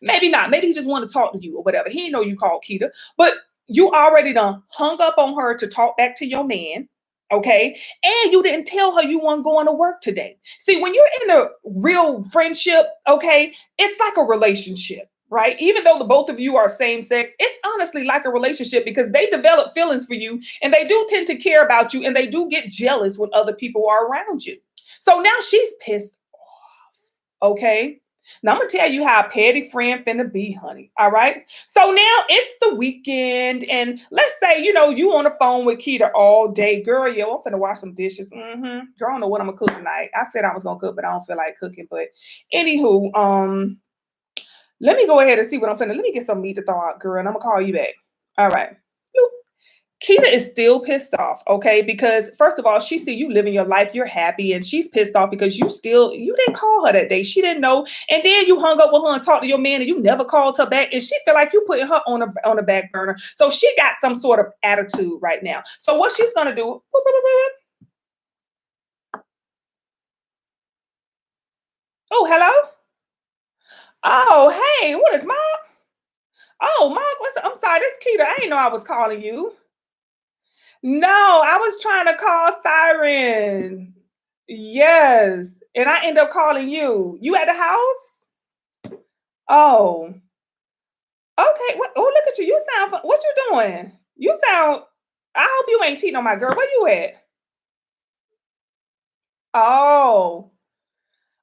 maybe not. Maybe he just wanted to talk to you or whatever. He didn't know you called Keita, but you already done hung up on her to talk back to your man. Okay. And you didn't tell her you weren't going to work today. See, when you're in a real friendship, okay, it's like a relationship, right? Even though the both of you are same sex, it's honestly like a relationship because they develop feelings for you and they do tend to care about you and they do get jealous when other people are around you. So now she's pissed off. Okay. Now I'm gonna tell you how a petty friend finna be, honey. All right. So now it's the weekend, and let's say you on the phone with Keita all day, girl. Yo, I'm finna wash some dishes. Girl, I don't know what I'm gonna cook tonight. I said I was gonna cook, but I don't feel like cooking. But anywho, let me go ahead and see what I'm finna. Let me get some meat to thaw out, girl, and I'm gonna call you back. All right. Bloop. Keita is still pissed off, okay? Because first of all, she see you living your life, you're happy, and she's pissed off because you didn't call her that day. She didn't know, and then you hung up with her and talked to your man, and you never called her back, and she feel like you putting her on a back burner. So she got some sort of attitude right now. So what she's gonna do? Oh, hello. Oh, hey, what is Mom? Oh, Mom, I'm sorry, this Keita. I didn't know I was calling you. No, I was trying to call Siren. Yes. And I end up calling you. You at the house? Oh. Okay. Oh, look at you. You sound what you doing? You sound I hope you ain't cheating on my girl. Where you at? Oh.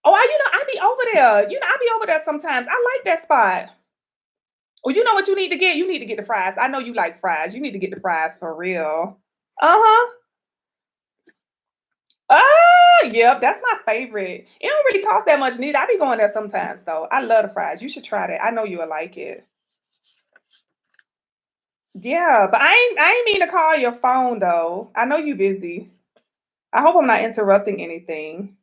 Oh, I be over there. I be over there sometimes. I like that spot. Oh, you know what you need to get? You need to get the fries. I know you like fries. You need to get the fries for real. Uh-huh. Oh, yep, that's my favorite. It don't really cost that much neither. I be going there sometimes though. I love the fries. You should try that. I know you will like it. Yeah, but I ain't mean to call your phone though. I know you busy. I hope I'm not interrupting anything.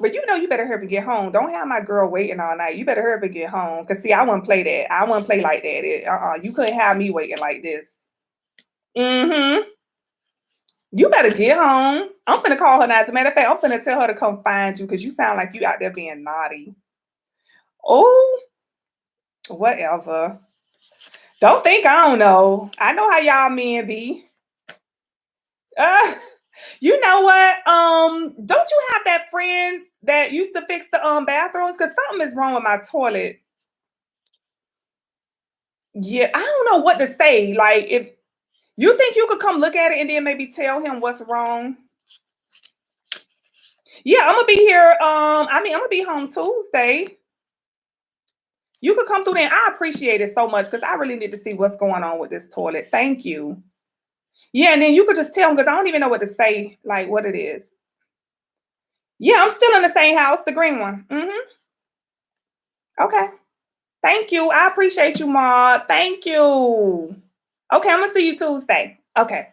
But you better hurry and get home. Don't have my girl waiting all night. You better hurry and get home. Cause see, I wouldn't play that. I wouldn't play like that. You couldn't have me waiting like this. Mm-hmm. You better get home. I'm finna call her now. As a matter of fact, I'm finna tell her to come find you because you sound like you out there being naughty. Oh, whatever. Don't think I don't know. I know how y'all men be. Uh, you know what? Don't you have that friend that used to fix the bathrooms? Because something is wrong with my toilet. Yeah, I don't know what to say. Like, if you think you could come look at it and then maybe tell him what's wrong. Yeah, I'm gonna be here. I'm gonna be home Tuesday. You could come through there. And I appreciate it so much because I really need to see what's going on with this toilet. Thank you. Yeah, and then you could just tell them because I don't even know what to say, like what it is. Yeah, I'm still in the same house, the green one. Okay. Thank you. I appreciate you, Ma. Thank you. Okay, I'm gonna see you Tuesday. Okay.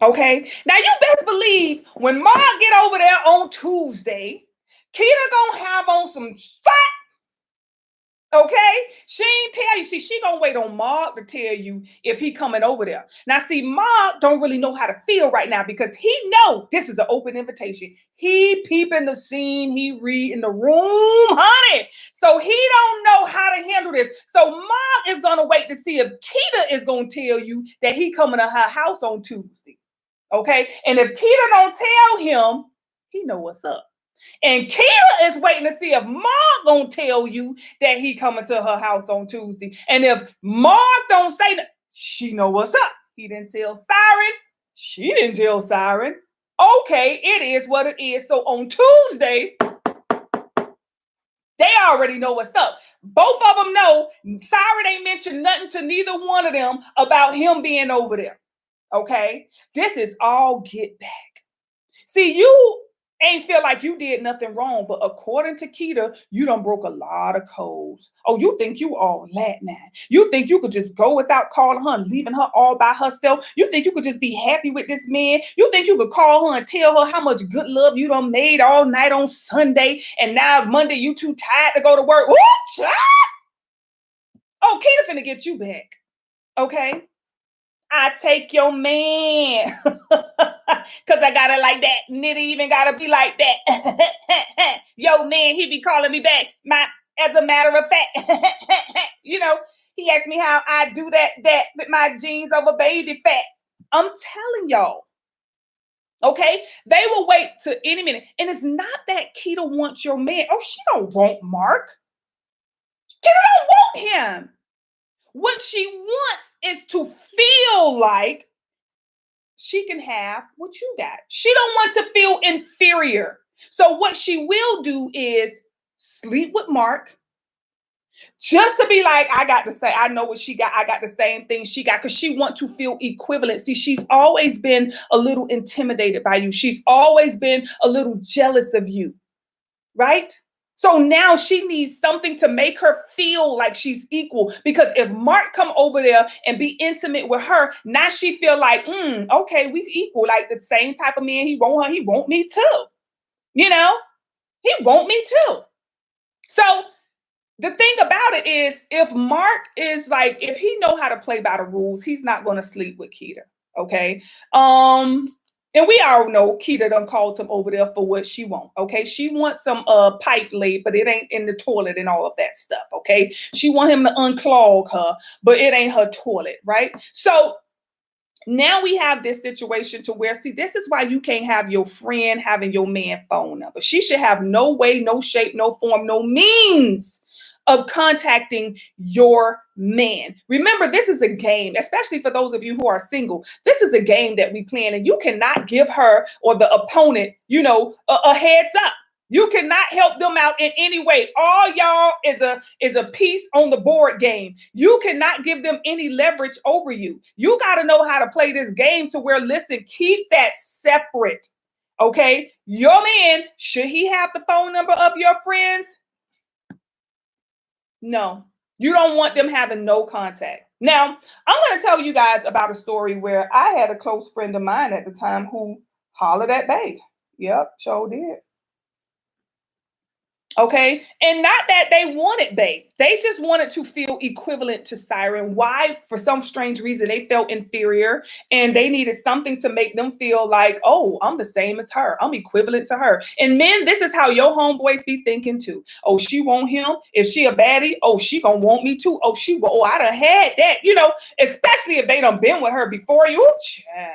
Okay. Now you best believe when Ma get over there on Tuesday, Keita gonna have on some fat. Okay, she ain't tell you. See, she gonna wait on Mark to tell you if he coming over there. Now, see, Mark don't really know how to feel right now because he know this is an open invitation. He peeping the scene, he reading the room, honey. So he don't know how to handle this. So Mark is gonna wait to see if Keita is gonna tell you that he coming to her house on Tuesday. Okay, and if Keita don't tell him, he know what's up. And Keita is waiting to see if Mark gonna tell you that he coming to her house on Tuesday. And if Mark don't say that, she know what's up. He didn't tell Siren. She didn't tell Siren. Okay, it is what it is. So on Tuesday, they already know what's up. Both of them know Siren ain't mentioned nothing to neither one of them about him being over there. Okay, this is all get back. See, you ain't feel like you did nothing wrong, but according to Keita, you done broke a lot of codes. Oh, you think you all that now? You think you could just go without calling her and leaving her all by herself? You think you could just be happy with this man? You think you could call her and tell her how much good love you done made all night on Sunday, and now Monday you too tired to go to work? What? Oh, Keita finna get you back. Okay? I take your man. Cause I got it like that. And it even gotta be like that. Yo, man, he be calling me back. As a matter of fact, he asked me how I do that with my jeans over baby fat. I'm telling y'all. Okay, they will wait to any minute. And it's not that Keita wants your man. Oh, she don't want Mark. Keita don't want him. What she wants is to feel like she can have what you got. She don't want to feel inferior. So what she will do is sleep with Mark just to be like, I got to say, I know what she got. I got the same thing she got, because she wants to feel equivalent. See, she's always been a little intimidated by you. She's always been a little jealous of you, right? So now she needs something to make her feel like she's equal. Because if Mark come over there and be intimate with her, now she feel like, okay, we equal. Like the same type of man he want her, he want me too. He want me too. So the thing about it is, if Mark is like, if he know how to play by the rules, he's not going to sleep with Keita. Okay. And we all know Keita done called him over there for what she want. Okay. She wants some pipe laid, but it ain't in the toilet and all of that stuff. Okay. She want him to unclog her, but it ain't her toilet. Right. So now we have this situation to where, see, this is why you can't have your friend having your man phone number. She should have no way, no shape, no form, no means of contacting your man. Remember, this is a game, especially for those of you who are single. This is a game that we playing, and you cannot give her or the opponent, a heads up. You cannot help them out in any way. All y'all is a piece on the board game. You cannot give them any leverage over you. You got to know how to play this game to where, listen, keep that separate. Okay? Your man, should he have the phone number of your friends? No, you don't want them having no contact. Now, I'm going to tell you guys about a story where I had a close friend of mine at the time who hollered at bae. Yep, sure did. Okay. And not that they wanted bae. They just wanted to feel equivalent to Siren. Why? For some strange reason, they felt inferior and they needed something to make them feel like, oh, I'm the same as her. I'm equivalent to her. And men, this is how your homeboys be thinking too. Oh, she want him. If she a baddie, oh, she gonna want me too. Oh, I done had that, especially if they done been with her before you.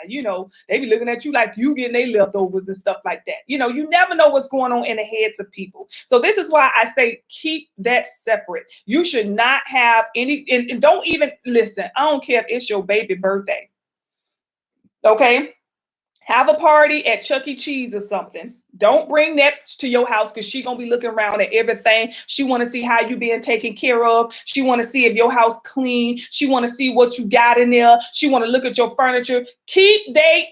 They be looking at you like you getting their leftovers and stuff like that. You never know what's going on in the heads of people. So this is why I say keep that separate. You should not have any, and don't even listen. I don't care if it's your baby birthday. Okay. Have a party at Chuck E. Cheese or something. Don't bring that to your house, because she's going to be looking around at everything. She want to see how you being taken care of. She want to see if your house clean. She want to see what you got in there. She want to look at your furniture. Keep they,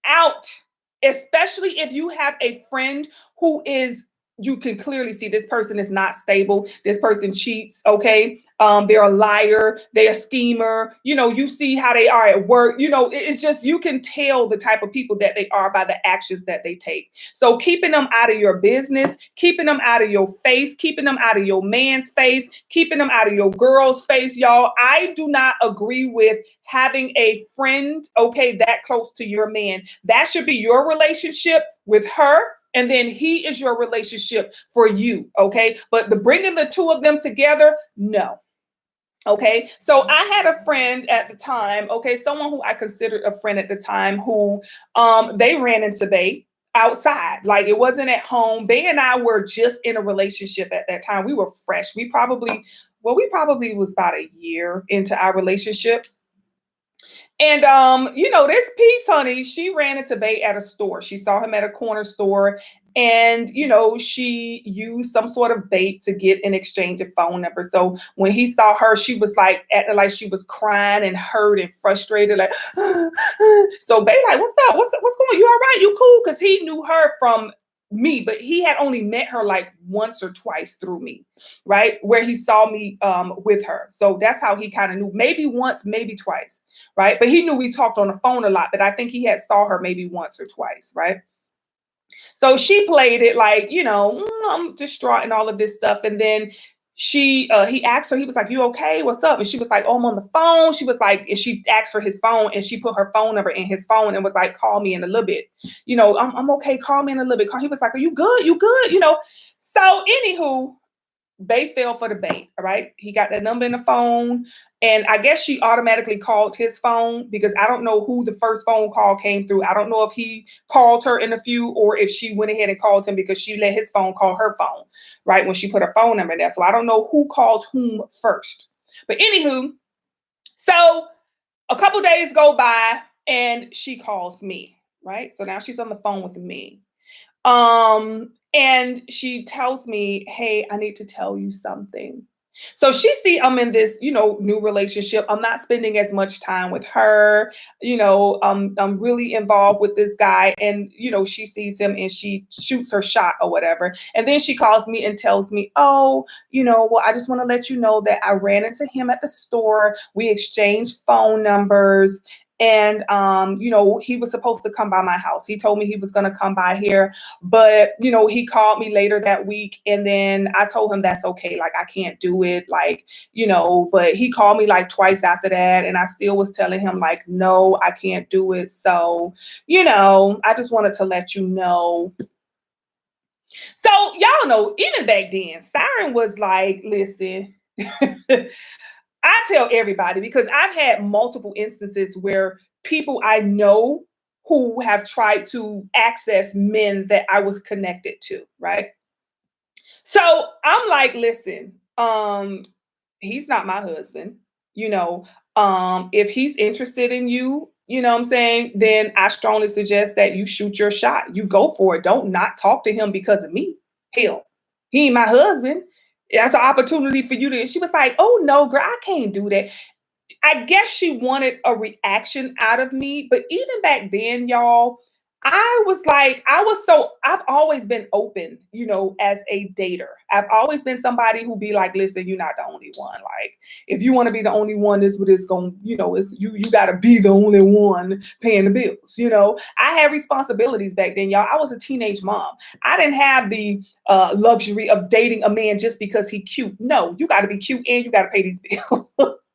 out. Especially if you have a friend who is, you can clearly see this person is not stable. This person cheats, okay? They're a liar. They're a schemer. You see how they are at work. It's just, you can tell the type of people that they are by the actions that they take. So keeping them out of your business, keeping them out of your face, keeping them out of your man's face, keeping them out of your girl's face, y'all. I do not agree with having a friend, that close to your man. That should be your relationship with her. And then he is your relationship for you, okay? But the bringing the two of them together, no. Okay, so I had a friend at the time, someone who I considered a friend at the time who they ran into bae outside. Like, it wasn't at home. Bae and I were just in a relationship at that time. We were fresh. We probably was about a year into our relationship. And this piece, honey, she ran into Bay at a store. She saw him at a corner store, and she used some sort of bait to get an exchange of phone number. So when he saw her, she was like acting like she was crying and hurt and frustrated, like so Bay like, what's up? What's going on? You all right? You cool? Because he knew her from me, but he had only met her like once or twice through me, right? Where he saw me with her. So that's how he kind of knew. Maybe once, maybe twice, right? But he knew we talked on the phone a lot, but I think he had saw her maybe once or twice, right? So she played it like, I'm distraught and all of this stuff. And then he asked her, he was like, you okay? What's up? And she was like, oh, I'm on the phone. She was like, and she asked for his phone and she put her phone number in his phone and was like, call me in a little bit. I'm okay. Call me in a little bit. He was like, are you good? You good? So anywho, Bay fell for the bait. All right. He got that number in the phone. And I guess she automatically called his phone because I don't know who the first phone call came through. I don't know if he called her in a few or if she went ahead and called him because she let his phone call her phone, right? When she put her phone number there. So I don't know who called whom first. But anywho, so a couple days go by and she calls me, right? So now she's on the phone with me. And she tells me, hey, I need to tell you something. So she see I'm in this, new relationship. I'm not spending as much time with her. I'm really involved with this guy, and she sees him and she shoots her shot or whatever. And then she calls me and tells me, oh, well, I just want to let you know that I ran into him at the store. We exchanged phone numbers. And he was supposed to come by my house. He told me he was going to come by here, but he called me later that week, and then I told him that's okay, like I can't do it, like but he called me like twice after that, and I still was telling him like, no, I can't do it. So I just wanted to let you know. So y'all know, even back then, Siren was like, listen. I tell everybody because I've had multiple instances where people I know who have tried to access men that I was connected to, right? So I'm like, listen, he's not my husband. If he's interested in you, what I'm saying, then I strongly suggest that you shoot your shot. You go for it. Don't not talk to him because of me. Hell, he ain't my husband. That's an opportunity for you to. She was like, oh no, girl, I can't do that. I guess she wanted a reaction out of me. But even back then, y'all, I've always been open, as a dater. I've always been somebody who be like, listen, you're not the only one. Like, if you want to be the only one, this what it's going, it's you got to be the only one paying the bills. I had responsibilities back then, y'all. I was a teenage mom. I didn't have the luxury of dating a man just because he cute. No, you got to be cute and you got to pay these bills.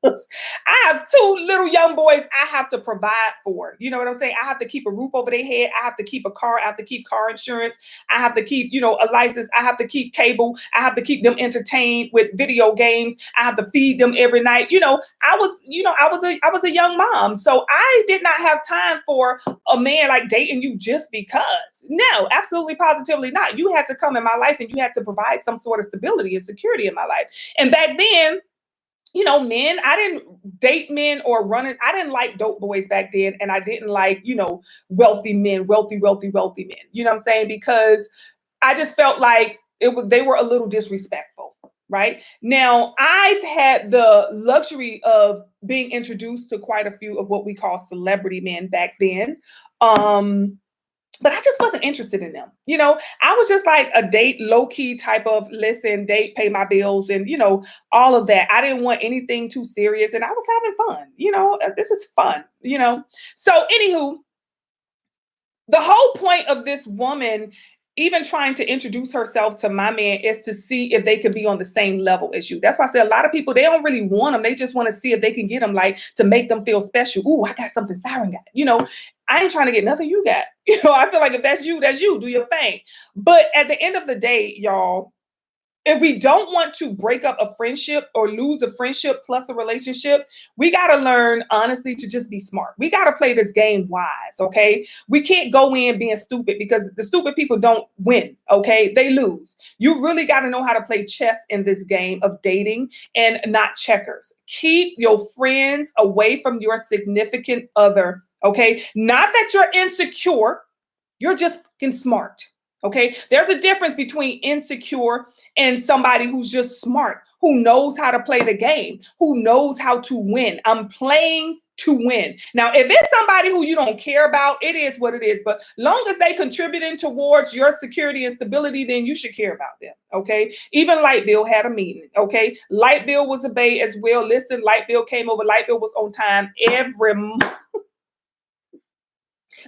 I have two little young boys I have to provide for. You know what I'm saying? I have to keep a roof over their head. I have to keep a car. I have to keep car insurance. I have to keep, a license. I have to keep cable. I have to keep them entertained with video games. I have to feed them every night. I was a young mom. So I did not have time for a man like dating you just because. No, absolutely positively not. You had to come in my life and you had to provide some sort of stability and security in my life. And back then, men, I didn't date men or I didn't like dope boys back then. And I didn't like, wealthy men, wealthy men, you know what I'm saying? Because I just felt like they were a little disrespectful. Right now, I've had the luxury of being introduced to quite a few of what we call celebrity men back then. But I just wasn't interested in them. I was just like a date, low key type of listen, date, pay my bills, and all of that. I didn't want anything too serious, and I was having fun. This is fun. So anywho, the whole point of this woman even trying to introduce herself to my man is to see if they could be on the same level as you. That's why I say a lot of people, they don't really want them. They just want to see if they can get them, like, to make them feel special. Ooh, I got something Siren got. I ain't trying to get nothing you got. I feel like if that's you, do your thing. But at the end of the day, y'all, If we don't want to break up a friendship or lose a friendship plus a relationship, we got to learn, honestly, to just be smart. We got to play this game wise, okay? We can't go in being stupid because the stupid people don't win, okay? They lose. You really got to know how to play chess in this game of dating and not checkers. Keep your friends away from your significant other, okay? Not that you're insecure, you're just fucking smart. Okay. There's a difference between insecure and somebody who's just smart, who knows how to play the game, who knows how to win. I'm playing to win. Now, if it's somebody who you don't care about, it is what it is. But long as they contributing towards your security and stability, then you should care about them. Okay. Even Light Bill had a meeting. Okay. Light Bill was a bae as well. Listen, Light Bill came over. Light Bill was on time every month.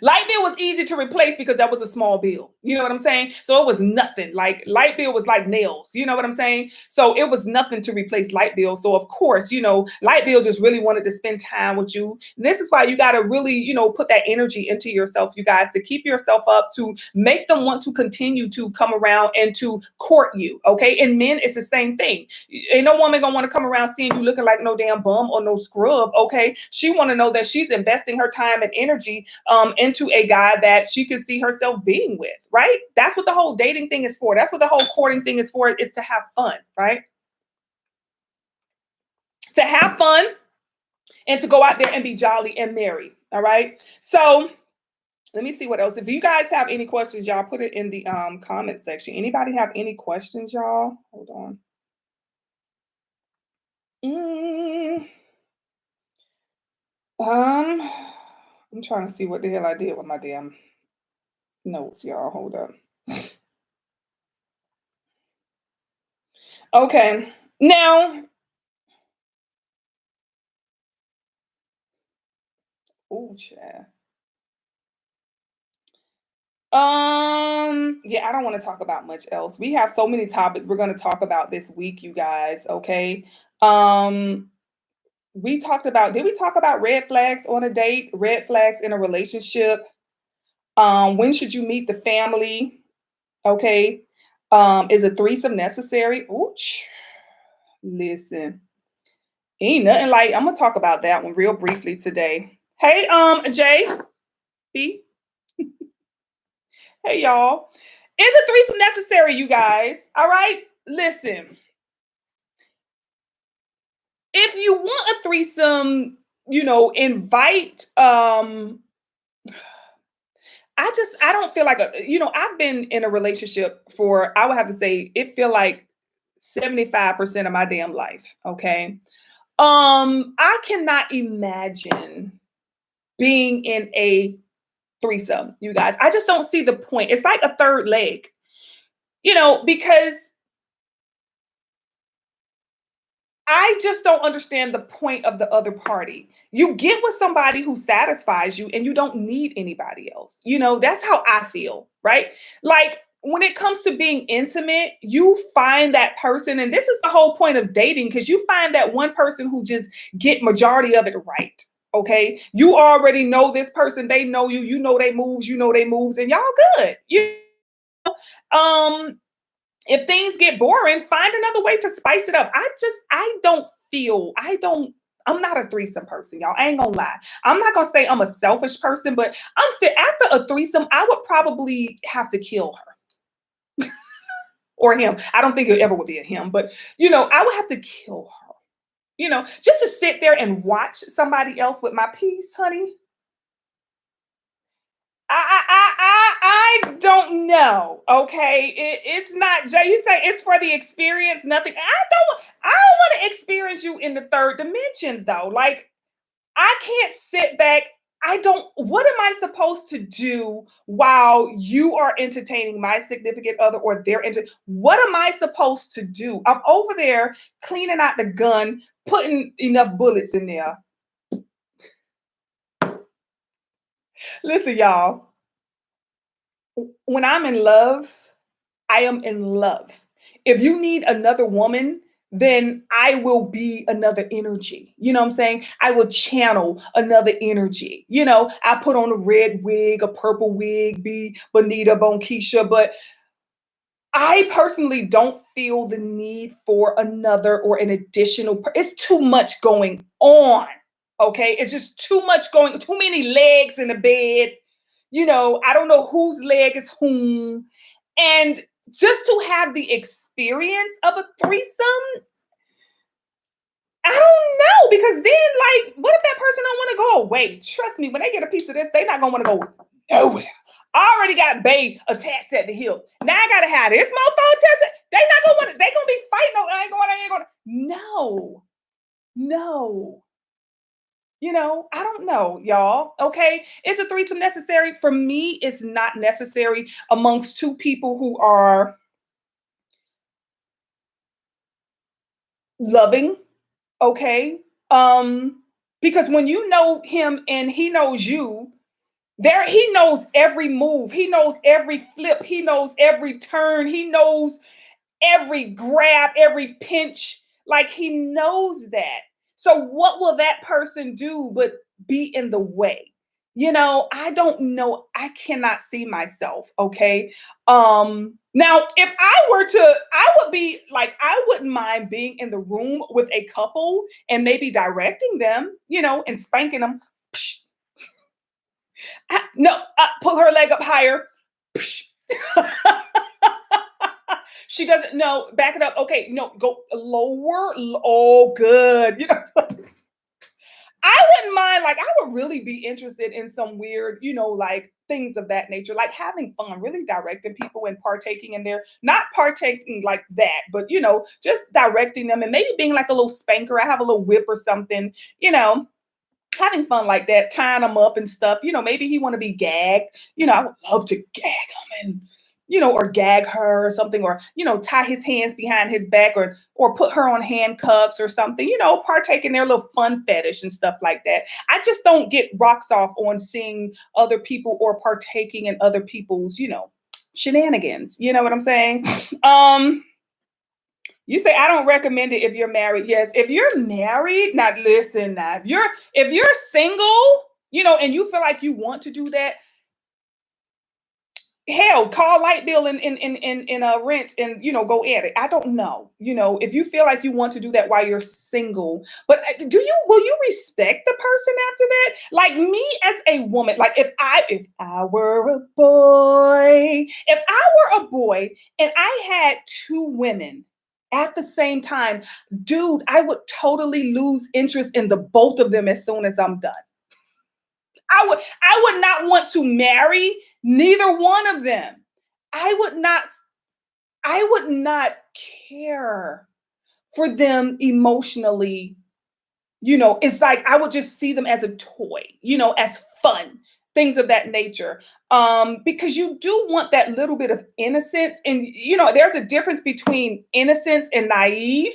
Light bill was easy to replace because that was a small bill. You know what I'm saying? So it was nothing. Like light bill was like nails. You know what I'm saying? So it was nothing to replace light bill. So of course, light bill just really wanted to spend time with you. And this is why you got to really, put that energy into yourself, you guys, to keep yourself up, to make them want to continue to come around and to court you. Okay. And men, it's the same thing. Ain't no woman gonna want to come around seeing you looking like no damn bum or no scrub. Okay. She want to know that she's investing her time and energy into a guy that she can see herself being with, right? That's what the whole dating thing is for. That's what the whole courting thing is for, is to have fun, right? To have fun and to go out there and be jolly and merry, all right? So let me see what else. If you guys have any questions, y'all put it in the comment section. Anybody have any questions, y'all? Hold on. I'm trying to see what the hell I did with my damn notes, y'all. Hold up. Okay. Now, oh, chat. Yeah, I don't want to talk about much else. We have so many topics we're going to talk about this week, you guys. Okay. Did we talk about red flags on a date, red flags in a relationship? When should you meet the family? Okay. Is a threesome necessary? Ooch. Listen, ain't nothing like, I'm gonna talk about that one real briefly today. Hey, Jay B. Hey, y'all. Is a threesome necessary, you guys? All right. Listen, if you want a threesome, invite I don't feel like I've been in a relationship for, I would have to say, it feel like 75% of my damn life. Okay. I cannot imagine being in a threesome, you guys. I just don't see the point. It's like a third leg, because I just don't understand the point of the other party. You get with somebody who satisfies you and you don't need anybody else. That's how I feel, right? Like when it comes to being intimate, you find that person, and this is the whole point of dating, because you find that one person who just get majority of it right. Okay. You already know this person, they know you, you know they moves, and y'all good. Um, if things get boring, find another way to spice it up. I'm not a threesome person, y'all. I ain't gonna lie. I'm not gonna say I'm a selfish person, but I'm still, after a threesome, I would probably have to kill her or him. I don't think it ever would be a him, but I would have to kill her. Just to sit there and watch somebody else with my piece, honey. I don't know. Okay, it's not, Jay. You say it's for the experience. Nothing. I don't want to experience you in the third dimension though. Like I can't sit back. What am I supposed to do while you are entertaining my significant other or what am I supposed to do? I'm over there cleaning out the gun, putting enough bullets in there. Listen, y'all. When I'm in love, I am in love. If you need another woman, then I will be another energy. You know what I'm saying? I will channel another energy. I put on a red wig, a purple wig, be Bonita Bonkeisha, but I personally don't feel the need for another or an additional. It's too much going on. Okay, it's just too much going. Too many legs in the bed. I don't know whose leg is whom, and just to have the experience of a threesome, I don't know, because then, like, what if that person don't want to go away? Trust me, when they get a piece of this, they not gonna want to go nowhere. I already got bae attached at the hip. Now I gotta have this mofo attached. They not gonna want to. They gonna be fighting. No, I ain't going. I ain't going. No, no. I don't know, y'all. Okay, is a threesome necessary? For me, it's not necessary amongst two people who are loving. Okay, because when you know him and he knows you, he knows every move, he knows every flip, he knows every turn, he knows every grab, every pinch. Like, he knows that. So what will that person do but be in the way? I don't know. I cannot see myself. Okay. Now if I would be like, I wouldn't mind being in the room with a couple and maybe directing them, and spanking them. No, pull her leg up higher. She doesn't know. Back it up. Okay, no, go lower. Oh, good. I wouldn't mind. Like, I would really be interested in some weird, like things of that nature, like having fun, really directing people and partaking in their, not partaking like that, but just directing them and maybe being like a little spanker. I have a little whip or something, having fun like that, tying them up and stuff. Maybe he want to be gagged. I would love to gag him and or gag her or something, or tie his hands behind his back, or put her on handcuffs or something. Partake in their little fun fetish and stuff like that. I just don't get rocks off on seeing other people or partaking in other people's shenanigans. You know what I'm saying? You say I don't recommend it if you're married. Yes, if you're married, now listen. Now, if you're single, and you feel like you want to do that, hell, call light bill in a rent and go at it. I don't know. If you feel like you want to do that while you're single, but will you respect the person after that? Like me as a woman, like if I were a boy, and I had two women at the same time, dude, I would totally lose interest in the both of them as soon as I'm done. I would not want to marry neither one of them. I would not care for them emotionally. It's like I would just see them as a toy, as fun, things of that nature. Because you do want that little bit of innocence. And there's a difference between innocence and naive.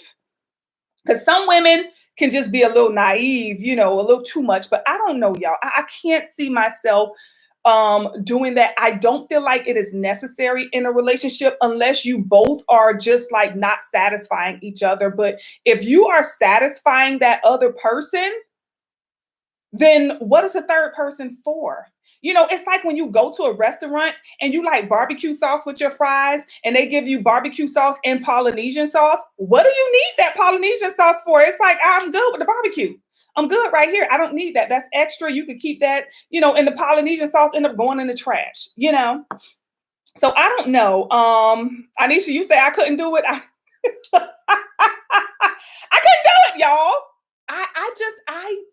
Because some women can just be a little naive, a little too much. But I don't know, y'all. I can't see myself doing that. I don't feel like it is necessary in a relationship unless you both are just like not satisfying each other. But if you are satisfying that other person, then what is a third person for? It's like when you go to a restaurant and you like barbecue sauce with your fries and they give you barbecue sauce and Polynesian sauce. What do you need that Polynesian sauce for? It's like, I'm good with the barbecue. I'm good right here. I don't need that. That's extra. You could keep that, and the Polynesian sauce end up going in the trash, So I don't know. Anisha, you say I couldn't do it. I couldn't do it, y'all. I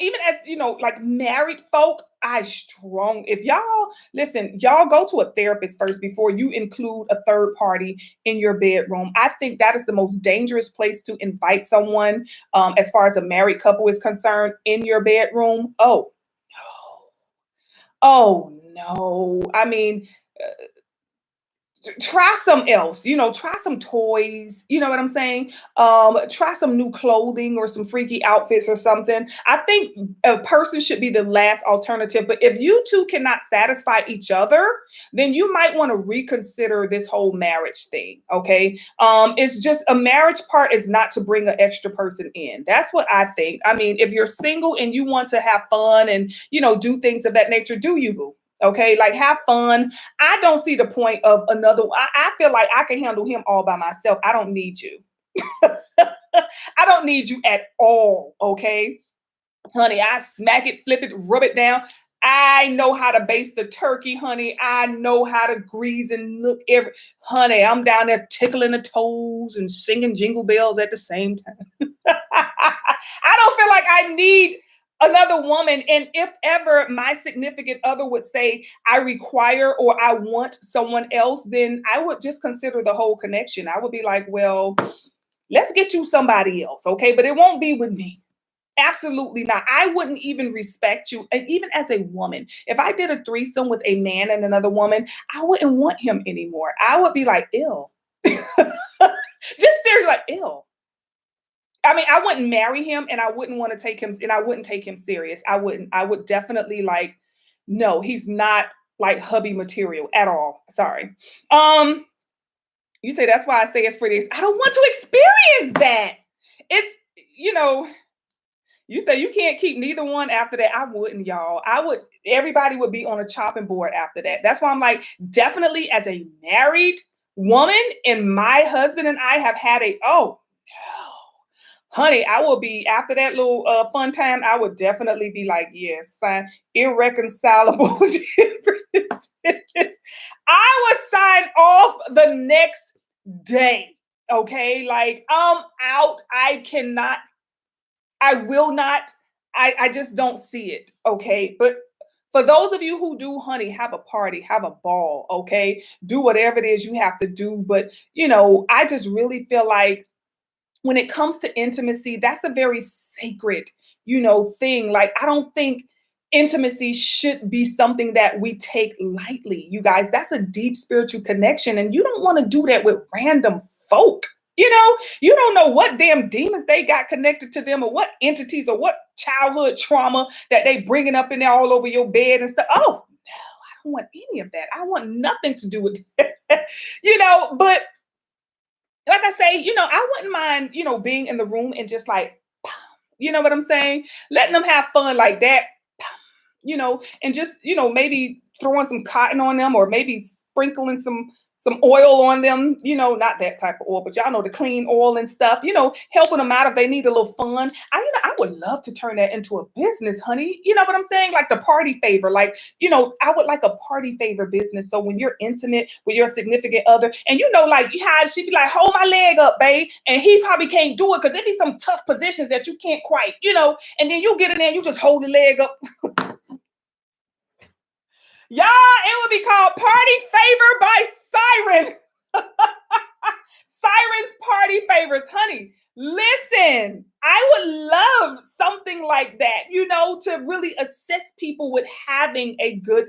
even as like married folk, if y'all listen, y'all go to a therapist first before you include a third party in your bedroom. I think that is the most dangerous place to invite someone, as far as a married couple is concerned, in your bedroom. Oh no. Oh no. I mean, try some else, try some toys, you know what I'm saying? Try some new clothing or some freaky outfits or something. I think a person should be the last alternative, but if you two cannot satisfy each other, then you might want to reconsider this whole marriage thing. Okay. It's just, a marriage part is not to bring an extra person in. That's what I think. I mean, if you're single and you want to have fun and do things of that nature, do you, boo? Okay, like have fun. I don't see the point of another. I feel like I can handle him all by myself. I don't need you. I don't need you at all. Okay, honey, I smack it, flip it, rub it down. I know how to baste the turkey, honey. I know how to grease and look every honey. I'm down there tickling the toes and singing jingle bells at the same time. I don't feel like I need another woman. And if ever my significant other would say, I require or I want someone else, then I would just consider the whole connection. I would be like, well, let's get you somebody else. Okay. But it won't be with me. Absolutely not. I wouldn't even respect you. And even as a woman, if I did a threesome with a man and another woman, I wouldn't want him anymore. I would be like, ill. Just seriously, like, ill. I mean, I wouldn't marry him and I wouldn't want to take him and I wouldn't take him serious. I wouldn't. I would definitely like, no, he's not like hubby material at all. Sorry. Um, you say that's why I say it's for this. I don't want to experience that. It's, you know, you say you can't keep neither one after that. I wouldn't, y'all. I would, everybody would be on a chopping board after that. That's why I'm like, definitely as a married woman, and my husband and I have had a, oh, no. Honey, I will be after that little fun time. I would definitely be like, yes, irreconcilable differences. I would sign off the next day. Okay, like I'm out. I cannot. I will not. I just don't see it. Okay, but for those of you who do, honey, have a party, have a ball. Okay, do whatever it is you have to do. But I just really feel like when it comes to intimacy, that's a very sacred, thing. Like, I don't think intimacy should be something that we take lightly. You guys, that's a deep spiritual connection. And you don't want to do that with random folk. You don't know what damn demons they got connected to them or what entities or what childhood trauma that they bringing up in there all over your bed and stuff. Oh, no, I don't want any of that. I want nothing to do with that. But like I say, I wouldn't mind, being in the room and just like, you know what I'm saying? Letting them have fun like that, and just, maybe throwing some cotton on them or maybe sprinkling some oil on them, not that type of oil, but y'all know the clean oil and stuff, helping them out if they need a little fun. I would love to turn that into a business, honey. You know what I'm saying? Like the party favor, like, I would like a party favor business. So when you're intimate with your significant other and like how she'd be like, hold my leg up, babe. And he probably can't do it because there be some tough positions that you can't quite, and then you get in there and you just hold the leg up. Y'all, it would be called Party Favor by Siren. Siren's Party Favors. Honey, listen, I would love something like that, to really assist people with having a good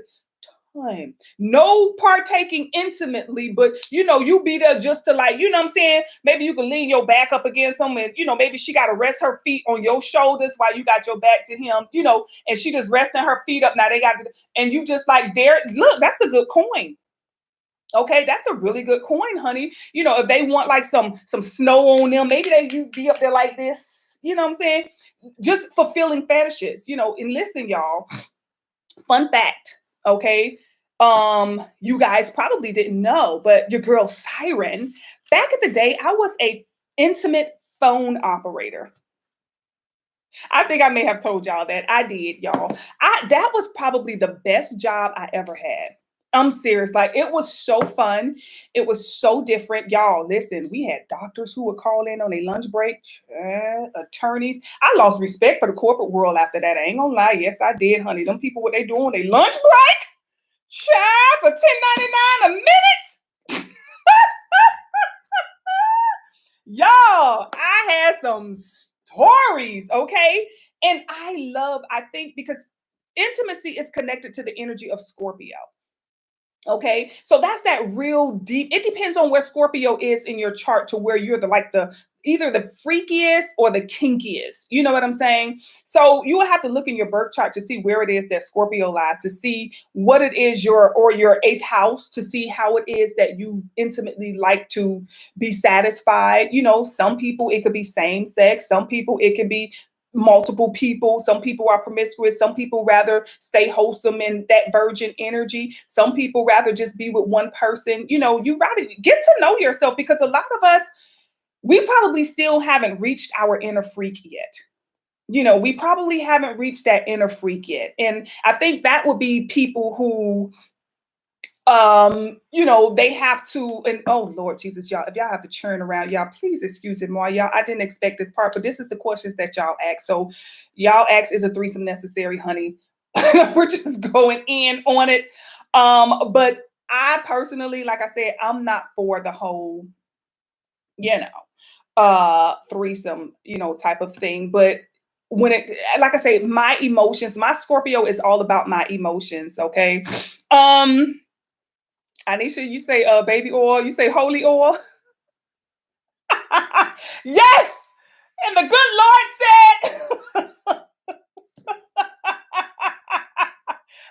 time. No partaking intimately, but you be there just to like, what I'm saying? Maybe you can lean your back up against him and maybe she got to rest her feet on your shoulders while you got your back to him, and she just resting her feet up. Now they got to, and you just like there, look, that's a good coin. Okay, that's a really good coin, honey. If they want like some snow on them, maybe you be up there like this. You know what I'm saying? Just fulfilling fetishes, and listen, y'all, fun fact, okay? You guys probably didn't know, but your girl Siren, back in the day, I was a intimate phone operator. I think I may have told y'all that. I did, y'all. That was probably the best job I ever had. I'm serious. Like, it was so fun. It was so different. Y'all, listen, we had doctors who would call in on a lunch break, attorneys. I lost respect for the corporate world after that. I ain't gonna lie. Yes, I did, honey. Them people, what they doing on their lunch break? Child, for $10.99 a minute. Y'all, I had some stories, okay? And I think because intimacy is connected to the energy of Scorpio. Okay, so that's that real deep. It depends on where Scorpio is in your chart to where you're either the freakiest or the kinkiest. You know what I'm saying? So you will have to look in your birth chart to see where it is that Scorpio lies, to see what it is your eighth house, to see how it is that you intimately like to be satisfied. Some people it could be same sex. Some people it could be multiple people. Some people are promiscuous. Some people rather stay wholesome in that virgin energy. Some people rather just be with one person. You rather get to know yourself, because a lot of us, we probably still haven't reached our inner freak yet. We probably haven't reached that inner freak yet. And I think that would be people who they have to, and oh Lord Jesus, y'all, if y'all have to churn around, y'all, please excuse it more. Y'all, I didn't expect this part, but this is the questions that y'all ask. So y'all ask, is a threesome necessary, honey? We're just going in on it. But I personally, like I said, I'm not for the whole, you threesome, type of thing. But when it, like I say, my emotions, my Scorpio is all about my emotions. Okay. Anisha, you say baby oil, you say holy oil. Yes. And the good Lord said,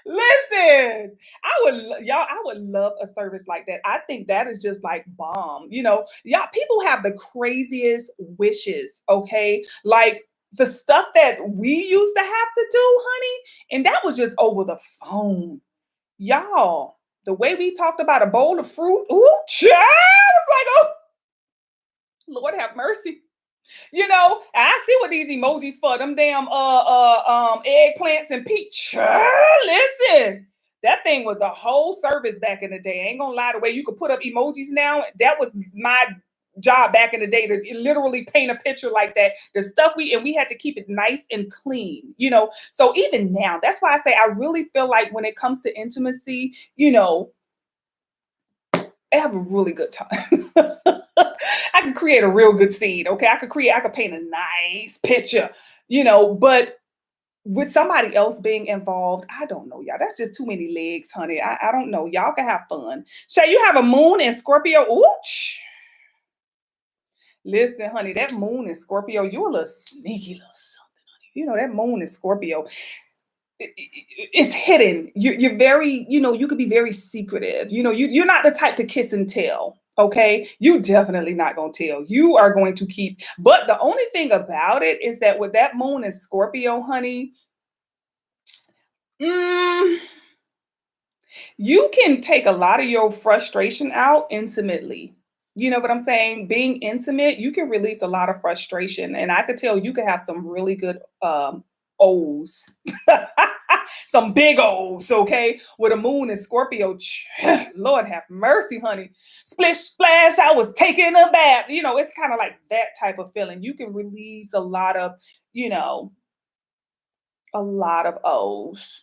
listen, I would love a service like that. I think that is just like bomb. Y'all, people have the craziest wishes, okay? Like the stuff that we used to have to do, honey, and that was just over the phone. Y'all, the way we talked about a bowl of fruit, ooh, child, it's like, oh, Lord have mercy. I see what these emojis for, them damn eggplants and peach. Listen, that thing was a whole service back in the day. I ain't gonna lie, the way you could put up emojis now, that was my job back in the day, to literally paint a picture like that. The stuff we had to keep it nice and clean. So even now, that's why I say I really feel like when it comes to intimacy, I have a really good time. I can create a real good scene. Okay. I could paint a nice picture, but with somebody else being involved, I don't know, y'all. That's just too many legs, honey. I don't know. Y'all can have fun. Shay, you have a moon in Scorpio. Ooh. Listen, honey, that moon in Scorpio, you're a little sneaky little something, honey. That moon in Scorpio, it's hidden. You're very, you could be very secretive. You're not the type to kiss and tell. Okay, you definitely not gonna tell. You are going to keep. But the only thing about it is that with that moon in Scorpio, honey, mm, you can take a lot of your frustration out intimately. You know what I'm saying? Being intimate, you can release a lot of frustration, and I could tell you could have some really good O's. Some big O's, okay? With a moon in Scorpio, Lord have mercy, honey. Splish splash, I was taking a bath. It's kind of like that type of feeling. You can release you know, a lot of O's,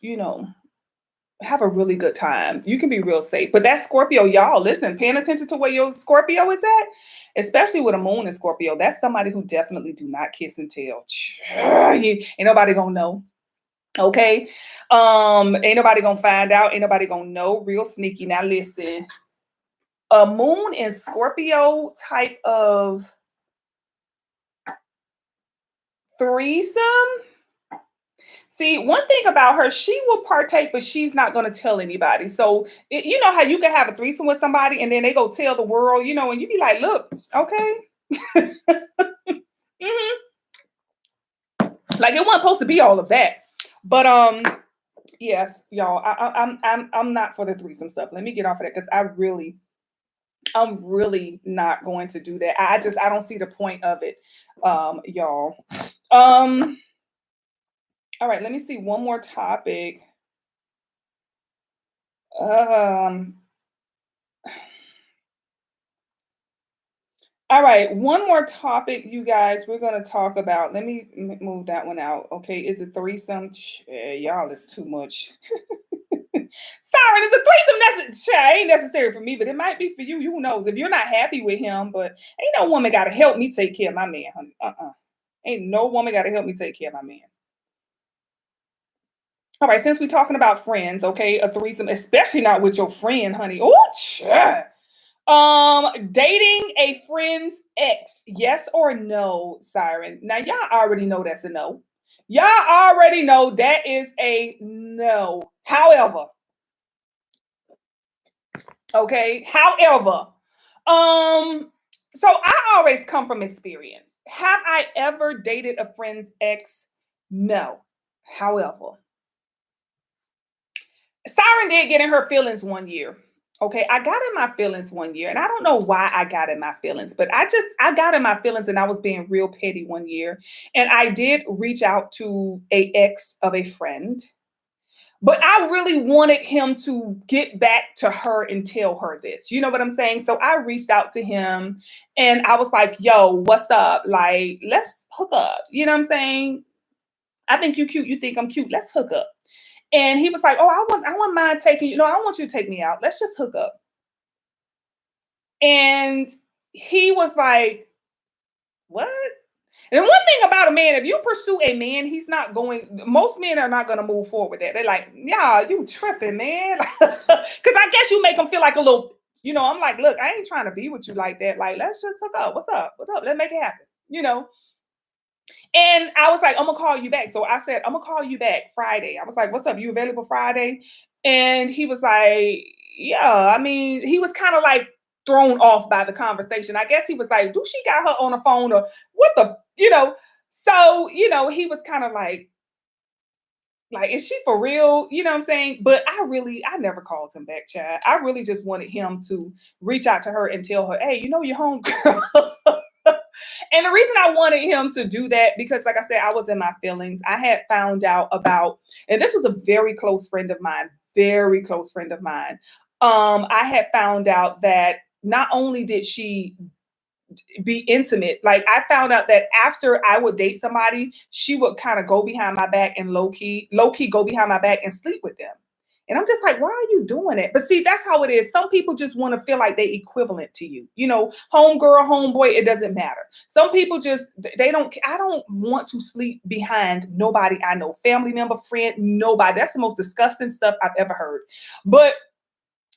have a really good time. You can be real safe. But that Scorpio, y'all, listen, paying attention to where your Scorpio is at, especially with a moon in Scorpio, that's somebody who definitely do not kiss and tell. Ain't nobody gonna know. Okay. Ain't nobody gonna find out, ain't nobody gonna know. Real sneaky. Now listen, a moon in Scorpio type of threesome. See, one thing about her, she will partake, but she's not going to tell anybody. So, you know how you can have a threesome with somebody and then they go tell the world, and you be like, look, okay. Mhm. Like it wasn't supposed to be all of that. But yes, y'all, I'm not for the threesome stuff. Let me get off of that because I'm really not going to do that. I don't see the point of it, y'all. All right, let me see one more topic. Um, all right, one more topic, you guys. We're gonna talk about. Let me move that one out. Okay, is it threesome? Y'all, it's too much. Sorry, it's a threesome. Ain't necessary for me, but it might be for you. Who knows? If you're not happy with him, but ain't no woman got to help me take care of my man, honey. Ain't no woman got to help me take care of my man. All right, since we're talking about friends, okay, a threesome, especially not with your friend, honey. Dating a friend's ex, yes or no, Siren? Now y'all already know that's a no. Y'all already know that is a no. However, okay, so I always come from experience. Have I ever dated a friend's ex? No. However, Siren did get in her feelings one year. Okay, I got in my feelings one year, and I don't know why I got in my feelings, but I got in my feelings, and I was being real petty one year, and I did reach out to a ex of a friend, but I really wanted him to get back to her and tell her this. You know what I'm saying? So I reached out to him, and I was like, "Yo, what's up? Like, let's hook up." You know what I'm saying? I think you cute. You think I'm cute. Let's hook up. And he was like, "Oh, I wouldn't mind taking you. No, I want you to take me out. Let's just hook up." And he was like, "What?" And one thing about a man, if you pursue a man, he's not going, most men are not going to move forward with that. They're like, "Yeah, you tripping, man." Because I guess you make them feel like a little, I'm like, "Look, I ain't trying to be with you like that. Like, let's just hook up. What's up? What's up? Let's make it happen. And I was like, "I'm gonna call you back." So I said, "I'm gonna call you back Friday." I was like, "What's up? You available Friday?" And he was like, "Yeah." I mean, he was kind of like thrown off by the conversation. I guess he was like, "Do she got her on the phone or what the?" So, he was kind of like, is she for real? You know what I'm saying? But I never called him back, Chad. I really just wanted him to reach out to her and tell her, "Hey, you're home girl." And the reason I wanted him to do that, because like I said, I was in my feelings. I had found out about, and this was a very close friend of mine, very close friend of mine. I had found out that not only did she be intimate. Like I found out that after I would date somebody, she would kind of go behind my back and low key go behind my back and sleep with them. And I'm just like, "Why are you doing it?" But see, that's how it is. Some people just want to feel like they equivalent to you. Home girl, homeboy, it doesn't matter. Some people just they don't. I don't want to sleep behind nobody I know, family member, friend, nobody. That's the most disgusting stuff I've ever heard. But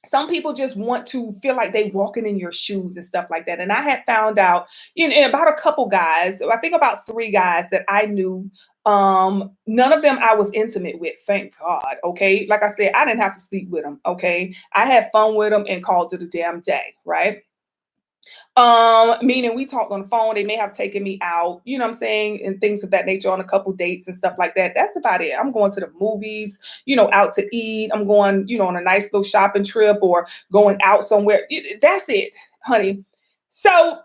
some people just want to feel like they walking in your shoes and stuff like that. And I had found out, about a couple guys, I think about three guys that I knew. None of them I was intimate with, thank God. Okay. Like I said, I didn't have to sleep with them. Okay. I had fun with them and called it a damn day. Right. Meaning we talked on the phone, they may have taken me out, you know what I'm saying, and things of that nature on a couple dates and stuff like that. That's about it. I'm going to the movies, out to eat. I'm going, on a nice little shopping trip or going out somewhere. That's it, honey. So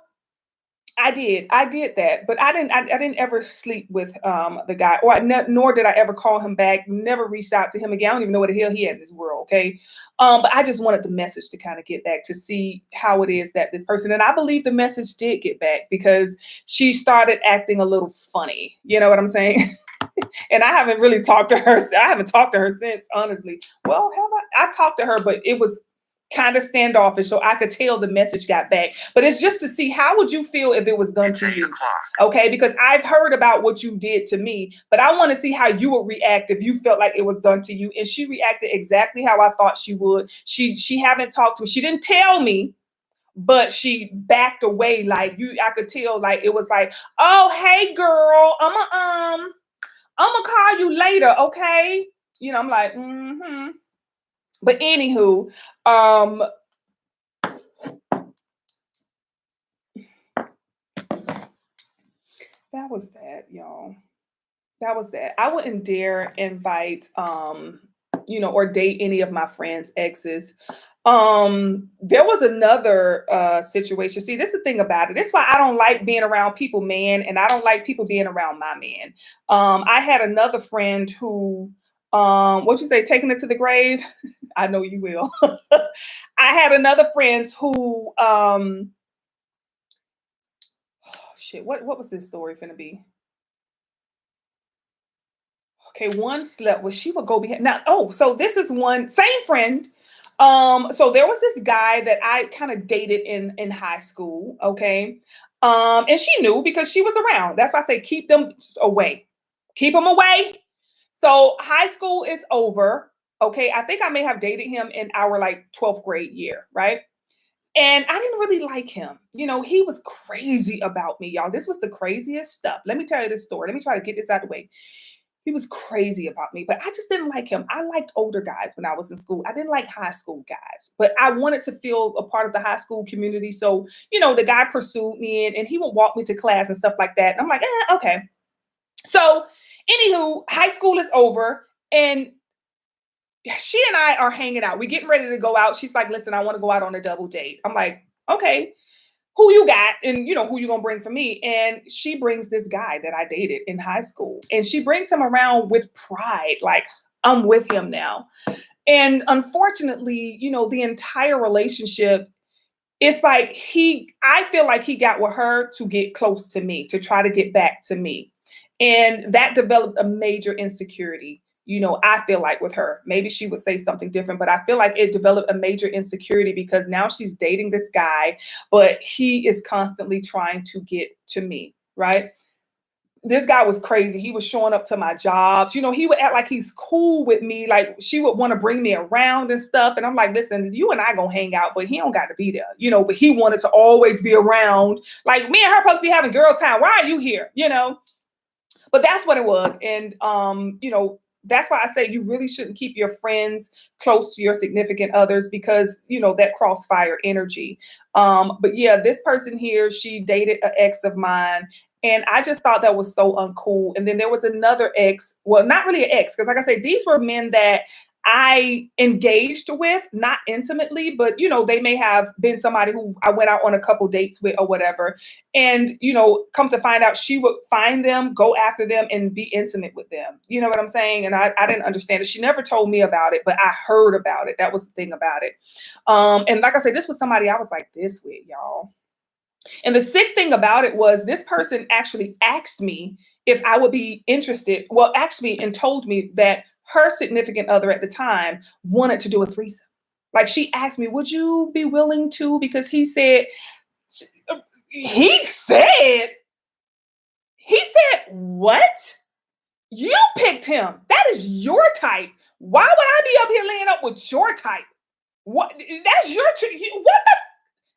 I did that, but I didn't ever sleep with the guy, or nor did I ever call him back. Never reached out to him again. I don't even know what the hell he had in this world. Okay, but I just wanted the message to kind of get back to see how it is that this person, and I believe the message did get back because she started acting a little funny. You know what I'm saying? And I haven't really talked to her. I haven't talked to her since, honestly. Well, have I? I talked to her, but it was kind of standoffish, so I could tell the message got back. But it's just to see, how would you feel if it was done to you? Okay, because I've heard about what you did to me, but I want to see how you would react if you felt like it was done to you. And she reacted exactly how I thought she would. She haven't talked to me. She didn't tell me, but she backed away. Like I could tell, like it was like, "Oh, hey girl, I'm gonna call you later, okay?" I'm like, mm-hmm. But anywho, um, that was that, y'all. That was that. I wouldn't dare invite, or date any of my friends' exes. There was another situation. See, this is the thing about it. That's why I don't like being around people, man, and I don't like people being around my man. I had another friend who, what you say, taking it to the grave? I know you will. I had another friend who, shit, what was this story finna be? Okay, one slept with, she would go behind. Now, oh, so this is one same friend. So there was this guy that I kind of dated in high school. Okay. And she knew because she was around. That's why I say keep them away. Keep them away. So high school is over. Okay. I think I may have dated him in our like 12th grade year, right? And I didn't really like him. He was crazy about me, y'all. This was the craziest stuff. Let me tell you this story. Let me try to get this out of the way. He was crazy about me, but I just didn't like him. I liked older guys when I was in school. I didn't like high school guys, but I wanted to feel a part of the high school community. So, the guy pursued me and he would walk me to class and stuff like that. And I'm like, okay. So Anywho, high school is over, and she and I are hanging out. We're getting ready to go out. She's like, listen, I want to go out on a double date. I'm like, okay, who you got? And who you gonna bring for me? And she brings this guy that I dated in high school. And she brings him around with pride, like, I'm with him now. And unfortunately, the entire relationship, it's like I feel like he got with her to get close to me, to try to get back to me. And that developed a major insecurity, I feel like with her. Maybe she would say something different, but I feel like it developed a major insecurity because now she's dating this guy, but he is constantly trying to get to me, right? This guy was crazy. He was showing up to my jobs. He would act like he's cool with me. Like she would want to bring me around and stuff. And I'm like, listen, you and I gonna hang out, but he don't got to be there, but he wanted to always be around. Like me and her supposed to be having girl time. Why are you here? But that's what it was. And that's why I say you really shouldn't keep your friends close to your significant others because that crossfire energy. But yeah, this person here, she dated an ex of mine. And I just thought that was so uncool. And then there was another ex, well, not really an ex, because like I said, these were men that I engaged with, not intimately, but they may have been somebody who I went out on a couple dates with or whatever. And come to find out, she would find them, go after them, and be intimate with them. You know what I'm saying? And I didn't understand it. She never told me about it, but I heard about it. That was the thing about it. And like I said, this was somebody I was like this with, y'all. And the sick thing about it was this person actually asked me if I would be interested. Well, actually, and told me that her significant other at the time wanted to do a threesome. Like she asked me, would you be willing to? Because he said, what? You picked him. That is your type. Why would I be up here laying up with your type? What? That's your, what the?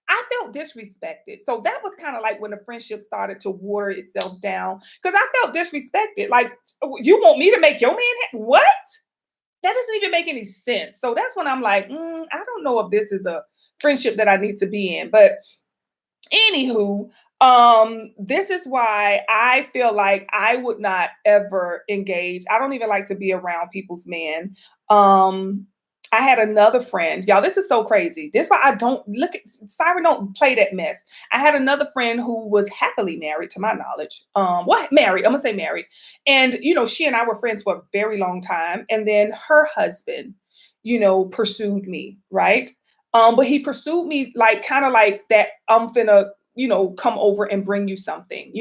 I felt disrespected. So that was kind of like when the friendship started to water itself down because I felt disrespected. Like, you want me to make your man what? That doesn't even make any sense. So that's when I'm like, I don't know if this is a friendship that I need to be in. But anywho, this is why I feel like I would not ever engage. I don't even like to be around people's men. I had another friend, y'all. This is so crazy. This is why I don't look at Siren. Don't play that mess. I had another friend who was happily married, to my knowledge. Married? I'm gonna say married. And she and I were friends for a very long time. And then her husband, pursued me, right? But he pursued me like kind of like that. I'm finna, come over and bring you something,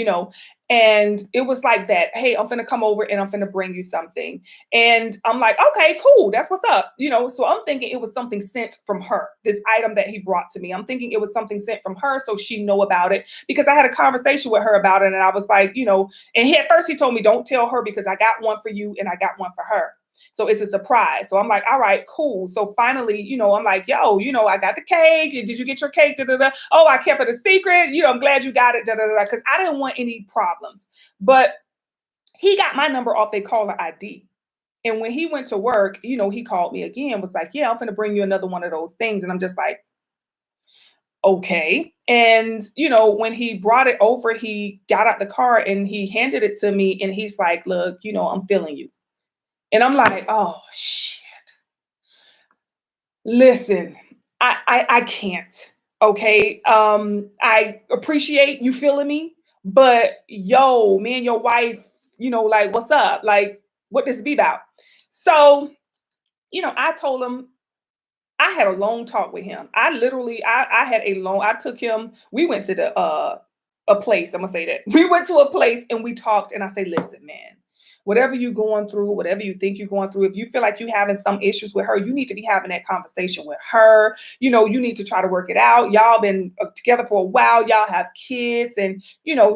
and it was like that. Hey, I'm finna come over and I'm finna bring you something. And I'm like, okay, cool. That's what's up. So I'm thinking it was something sent from her, this item that he brought to me. I'm thinking it was something sent from her. So she know about it because I had a conversation with her about it. And I was like, and at first he told me, don't tell her because I got one for you and I got one for her. So it's a surprise. So I'm like, all right, cool. So finally, I'm like, yo, I got the cake. Did you get your cake? Da, da, da. Oh, I kept it a secret. I'm glad you got it. Da, da, da, because I didn't want any problems. But he got my number off their caller ID. And when he went to work, he called me again, was like, yeah, I'm going to bring you another one of those things. And I'm just like, okay. And, when he brought it over, he got out the car and he handed it to me. And he's like, look, I'm feeling you. And I'm like, oh shit. Listen, I can't. Okay. I appreciate you feeling me, but yo, me and your wife, like, what's up? Like, what this be about? So, I told him I had a long talk with him. I took him, we went to a place. I'm gonna say that. We went to a place and we talked, and I say, listen, man. Whatever you're going through, whatever you think you're going through, if you feel like you're having some issues with her, you need to be having that conversation with her. You need to try to work it out. Y'all been together for a while. Y'all have kids and,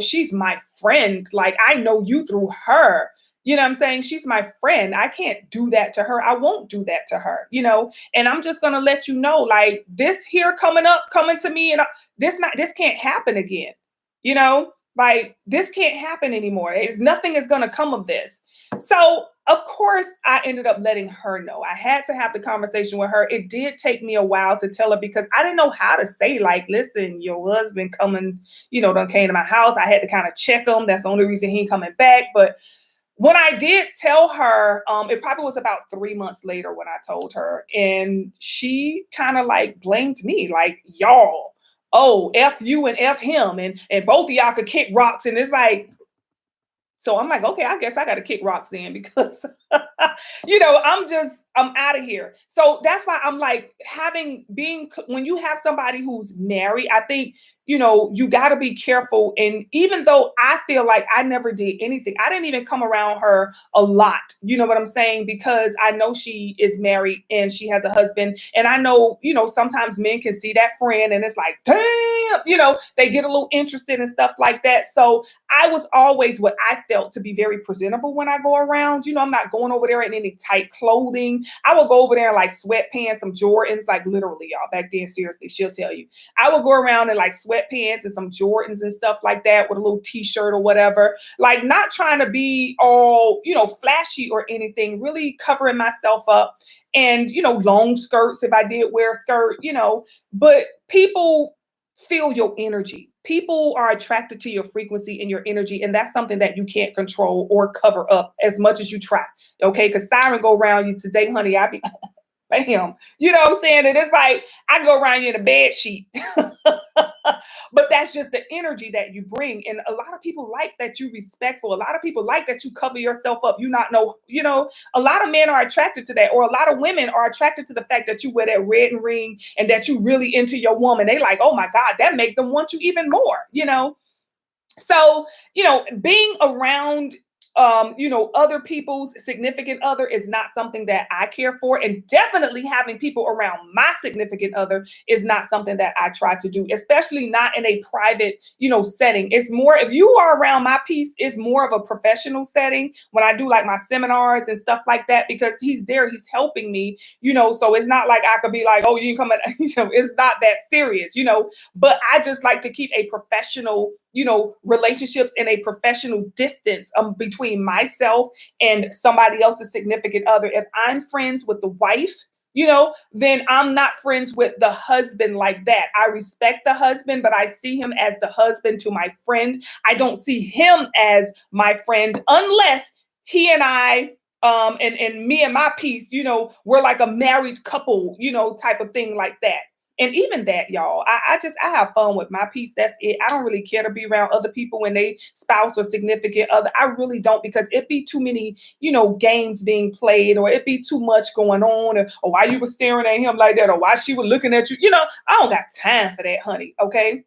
she's my friend. Like, I know you through her. You know what I'm saying? She's my friend. I can't do that to her. I won't do that to her, and I'm just going to let you know, like this here coming to me and this can't happen again, like this can't happen anymore. Nothing is going to come of this. So of course I ended up letting her know. I had to have the conversation with her. It did take me a while to tell her because I didn't know how to say, like, listen, your husband coming, done came to my house. I had to kind of check him. That's the only reason he ain't coming back. But When I did tell her, it probably was about 3 months later when I told her, and she kind of like blamed me, like, y'all, oh, F you and F him, and both of y'all could kick rocks. And it's like, so I'm like, okay, I guess I got to kick rocks in because, I'm out of here. So that's why I'm like, when you have somebody who's married, I think, you got to be careful. And even though I feel like I never did anything, I didn't even come around her a lot. You know what I'm saying? Because I know she is married and she has a husband. And I know, sometimes men can see that friend and it's like, damn, they get a little interested in stuff like that. So I was always what I felt to be very presentable when I go around. I'm not going over there in any tight clothing. I will go over there in like sweatpants, some Jordans, like literally, y'all. Back then, seriously, she'll tell you. I would go around in like sweatpants and some Jordans and stuff like that with a little t-shirt or whatever. Like not trying to be all, flashy or anything, really covering myself up and, long skirts if I did wear a skirt, but people feel your energy. People are attracted to your frequency and your energy, and that's something that you can't control or cover up as much as you try. Okay, because siren go around you today, honey. I be bam. You know what I'm saying? And it's like I go around you in a bed sheet. But that's just the energy that you bring. And a lot of people like that you respectful. A lot of people like that you cover yourself up. You not know, a lot of men are attracted to that, or a lot of women are attracted to the fact that you wear that red ring and that you really into your woman. They like, oh my God, that make them want you even more. So, being around other people's significant other is not something that I care for. And definitely having people around my significant other is not something that I try to do, especially not in a private, setting. It's more, if you are around my piece, it's more of a professional setting when I do like my seminars and stuff like that, because he's there, he's helping me, so it's not like I could be like, oh, you can come at, it's not that serious, but I just like to keep a professional relationships in a professional distance between myself and somebody else's significant other. If I'm friends with the wife, then I'm not friends with the husband like that. I respect the husband, but I see him as the husband to my friend. I don't see him as my friend unless he and I and me and my piece, we're like a married couple, type of thing like that. And even that, y'all, I have fun with my piece. That's it. I don't really care to be around other people when they spouse or significant other. I really don't, because it be too many, games being played, or it be too much going on, or why you were staring at him like that, or why she was looking at you. I don't got time for that, honey. Okay.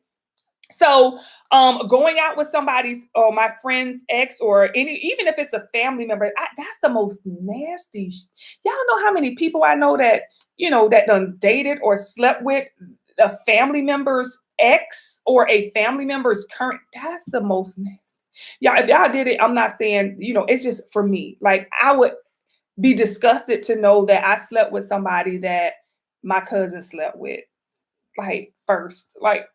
So going out with somebody's or my friend's ex, or even if it's a family member, that's the most nasty. Y'all know how many people I know that, that done dated or slept with a family member's ex or a family member's current. That's the most nasty. Y'all, if y'all did it, I'm not saying, it's just for me. Like, I would be disgusted to know that I slept with somebody that my cousin slept with, like, first. Like,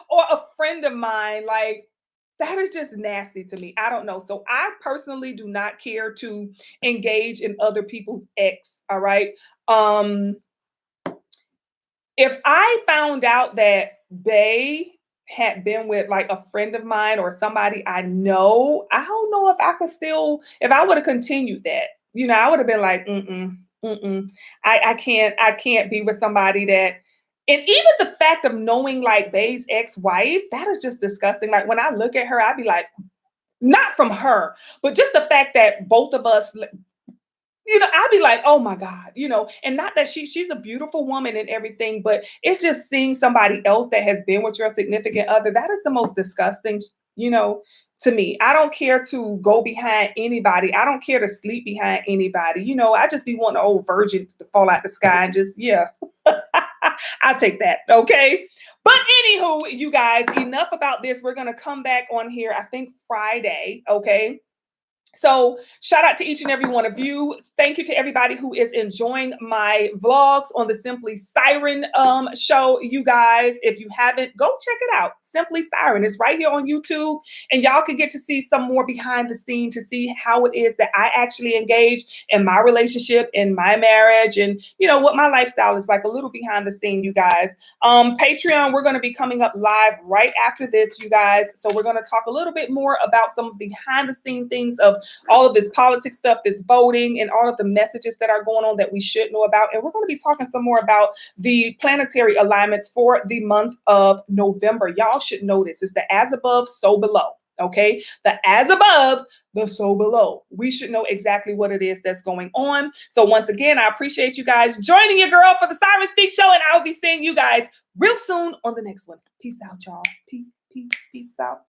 or a friend of mine, like, that is just nasty to me. I don't know. So I personally do not care to engage in other people's ex. All right. If I found out that they had been with like a friend of mine or somebody I know, I don't know if I could still, if I would have continued that, I would have been like, I can't be with somebody that. And even the fact of knowing like Bay's ex-wife, that is just disgusting. Like, when I look at her, I'd be like, not from her, but just the fact that both of us, I'd be like, oh my God, and not that she's a beautiful woman and everything, but it's just seeing somebody else that has been with your significant other. That is the most disgusting, to me. I don't care to go behind anybody. I don't care to sleep behind anybody. I just be wanting an old virgin to fall out the sky and just, yeah. I'll take that. Okay. But anywho, you guys, enough about this. We're going to come back on here, I think Friday. Okay. So shout out to each and every one of you. Thank you to everybody who is enjoying my vlogs on the Simply Siren show. You guys, if you haven't, go check it out. Simply Siren. It's right here on YouTube, and y'all can get to see some more behind the scene to see how it is that I actually engage in my relationship, in my marriage, and what my lifestyle is like, a little behind the scene, you guys. Patreon, we're going to be coming up live right after this, you guys. So we're going to talk a little bit more about some behind the scene things of all of this politics stuff, this voting, and all of the messages that are going on that we should know about. And we're going to be talking some more about the planetary alignments for the month of November. Y'all should know this. It's the as above, so below. Okay, the as above, the so below. We should know exactly what it is that's going on. So once again, I appreciate you guys joining your girl for the Siren Speak Show, and I'll be seeing you guys real soon on the next one. Peace out, y'all. Peace out.